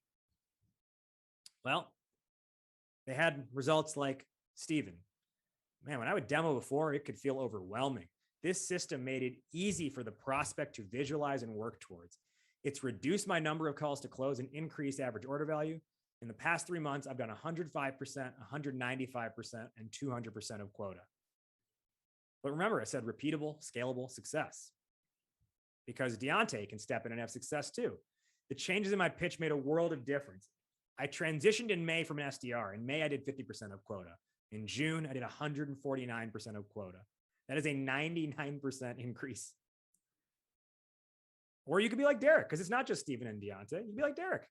Well, they had results like Steven. Man, when I would demo before, it could feel overwhelming. This system made it easy for the prospect to visualize and work towards. It's reduced my number of calls to close and increased average order value. In the past 3 months, I've done 105%, 195%, and 200% of quota. But remember, I said repeatable, scalable success. Because Deontay can step in and have success too. The changes in my pitch made a world of difference. I transitioned in May from an SDR. In May, I did 50% of quota. In June, I did 149% of quota. That is a 99% increase. Or you could be like Derek, because it's not just Steven and Deontay. You could be like Derek.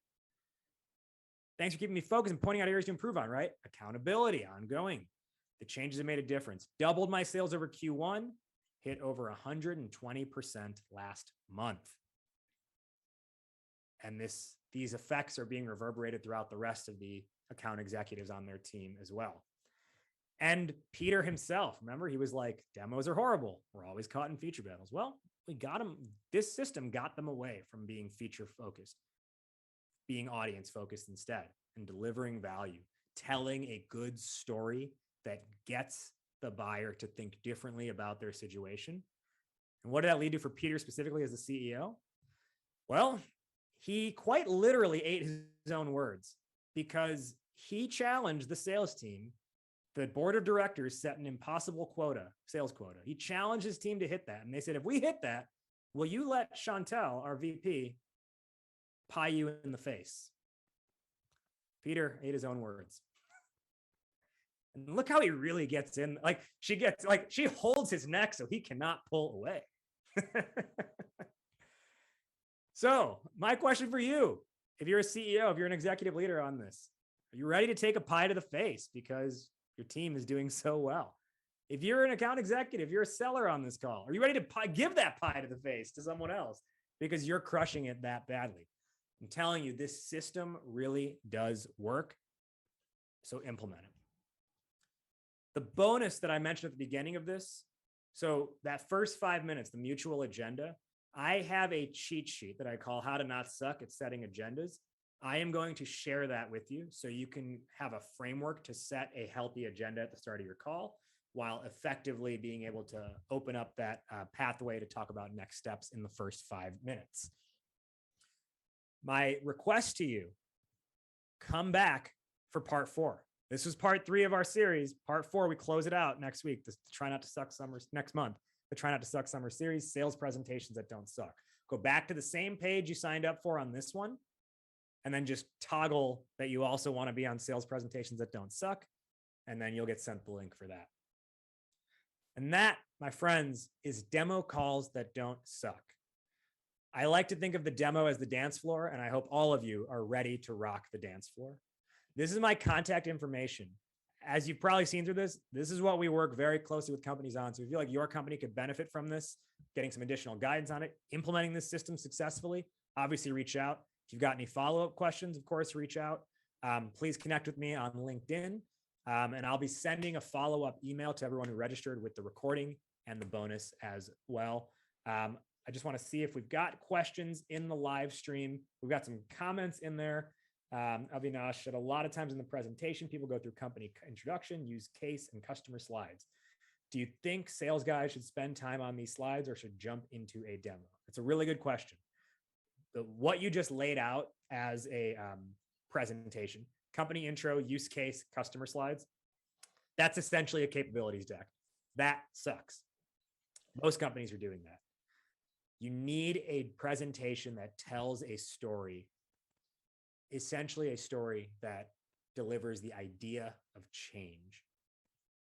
Thanks for keeping me focused and pointing out areas to improve on, right? Accountability, ongoing. The changes have made a difference. Doubled my sales over Q1, hit over 120% last month. And these effects are being reverberated throughout the rest of the account executives on their team as well. And Peter himself, remember, he was like, demos are horrible. We're always caught in feature battles. Well, we got them. This system got them away from being feature focused, being audience focused instead, and delivering value, telling a good story that gets the buyer to think differently about their situation. And what did that lead to for Peter specifically as the CEO? Well, he quite literally ate his own words, because he challenged the sales team. The board of directors set an impossible quota, sales quota. He challenged his team to hit that. And they said, if we hit that, will you let Chantel, our VP, pie you in the face? Peter ate his own words. And look how he really gets in. She holds his neck so he cannot pull away. So my question for you, if you're a CEO, if you're an executive leader on this, are you ready to take a pie to the face because your team is doing so well? If you're an account executive, you're a seller on this call, are you ready to give that pie to the face to someone else because you're crushing it that badly? I'm telling you, this system really does work. So implement it. The bonus that I mentioned at the beginning of this, so that first 5 minutes, the mutual agenda, I have a cheat sheet that I call How to Not Suck at Setting Agendas. I am going to share that with you so you can have a framework to set a healthy agenda at the start of your call while effectively being able to open up that pathway to talk about next steps in the first 5 minutes. My request to you, come back for part 4. This was part 3 of our series. Part 4, we close it out next week. This Try Not to Suck Summer next month. The Try Not to Suck Summer series, sales presentations that don't suck. Go back to the same page you signed up for on this one, and then just toggle that you also want to be on sales presentations that don't suck, and then you'll get sent the link for that. And that, my friends, is demo calls that don't suck. I like to think of the demo as the dance floor, and I hope all of you are ready to rock the dance floor. This is my contact information. As you've probably seen through this is what we work very closely with companies on. So if you feel like your company could benefit from this, getting some additional guidance on it, implementing this system successfully, obviously reach out. If you've got any follow-up questions, of course, reach out. Please connect with me on LinkedIn. And I'll be sending a follow-up email to everyone who registered with the recording and the bonus as well. I just want to see if we've got questions in the live stream. We've got some comments in there. Avinash said a lot of times in the presentation, people go through company introduction, use case and customer slides. Do you think sales guys should spend time on these slides or should jump into a demo? It's a really good question. What you just laid out as a presentation, company intro, use case, customer slides, that's essentially a capabilities deck. That sucks. Most companies are doing that. You need a presentation that tells a story, essentially a story that delivers the idea of change.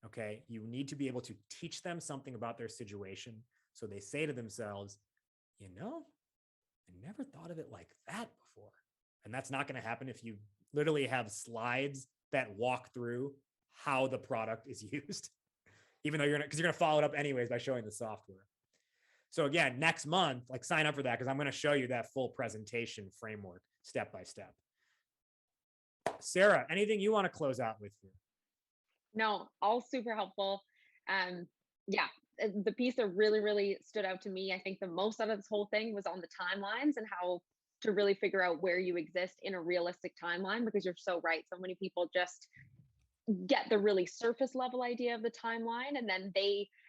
Okay. You need to be able to teach them something about their situation. So they say to themselves, you know, I never thought of it like that before. And that's not going to happen if you literally have slides that walk through how the product is used, even though you're going to follow it up anyways by showing the software. So again, next month, like sign up for that, because I'm going to show you that full presentation framework step by step. Sarah, anything you want to close out with here? No, all super helpful. Yeah, the piece that really, really stood out to me, I think the most out of this whole thing was on the timelines and how to really figure out where you exist in a realistic timeline, because you're so right. So many people just get the really surface level idea of the timeline, and then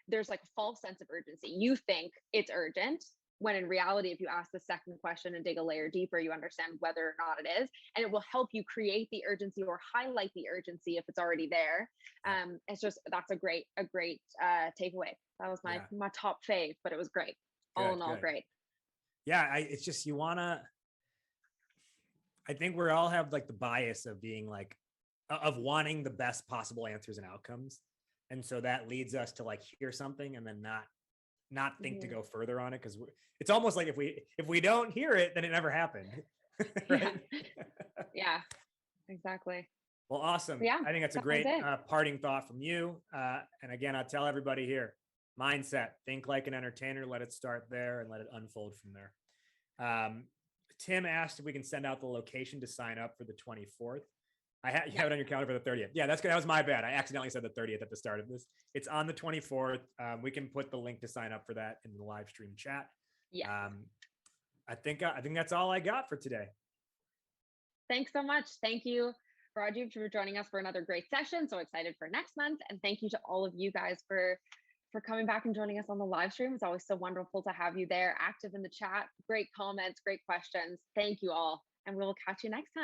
there's like a false sense of urgency. You think it's urgent, when in reality, if you ask the second question and dig a layer deeper, you understand whether or not it is, and it will help you create the urgency or highlight the urgency if it's already there. It's just, that's a great takeaway. That was Yeah. my top fave, but it was great. All in all, great. Yeah, it's just, you wanna, I think we all have like the bias of being like, of wanting the best possible answers and outcomes. And so that leads us to like hear something and then not think to go further on it, because it's almost like if we don't hear it, then it never happened. Right? Yeah, exactly. Well, awesome. Yeah, I think that's a great parting thought from you. And again, I'll tell everybody here, mindset, think like an entertainer, let it start there and let it unfold from there. Tim asked if we can send out the location to sign up for the 24th. You have it on your calendar for the 30th. Yeah, that's good. That was my bad. I accidentally said the 30th at the start of this. It's on the 24th. We can put the link to sign up for that in the live stream chat. Yeah. I think that's all I got for today. Thanks so much. Thank you, Rajiv, for joining us for another great session. So excited for next month. And thank you to all of you guys for coming back and joining us on the live stream. It's always so wonderful to have you there, active in the chat. Great comments, great questions. Thank you all. And we'll catch you next time.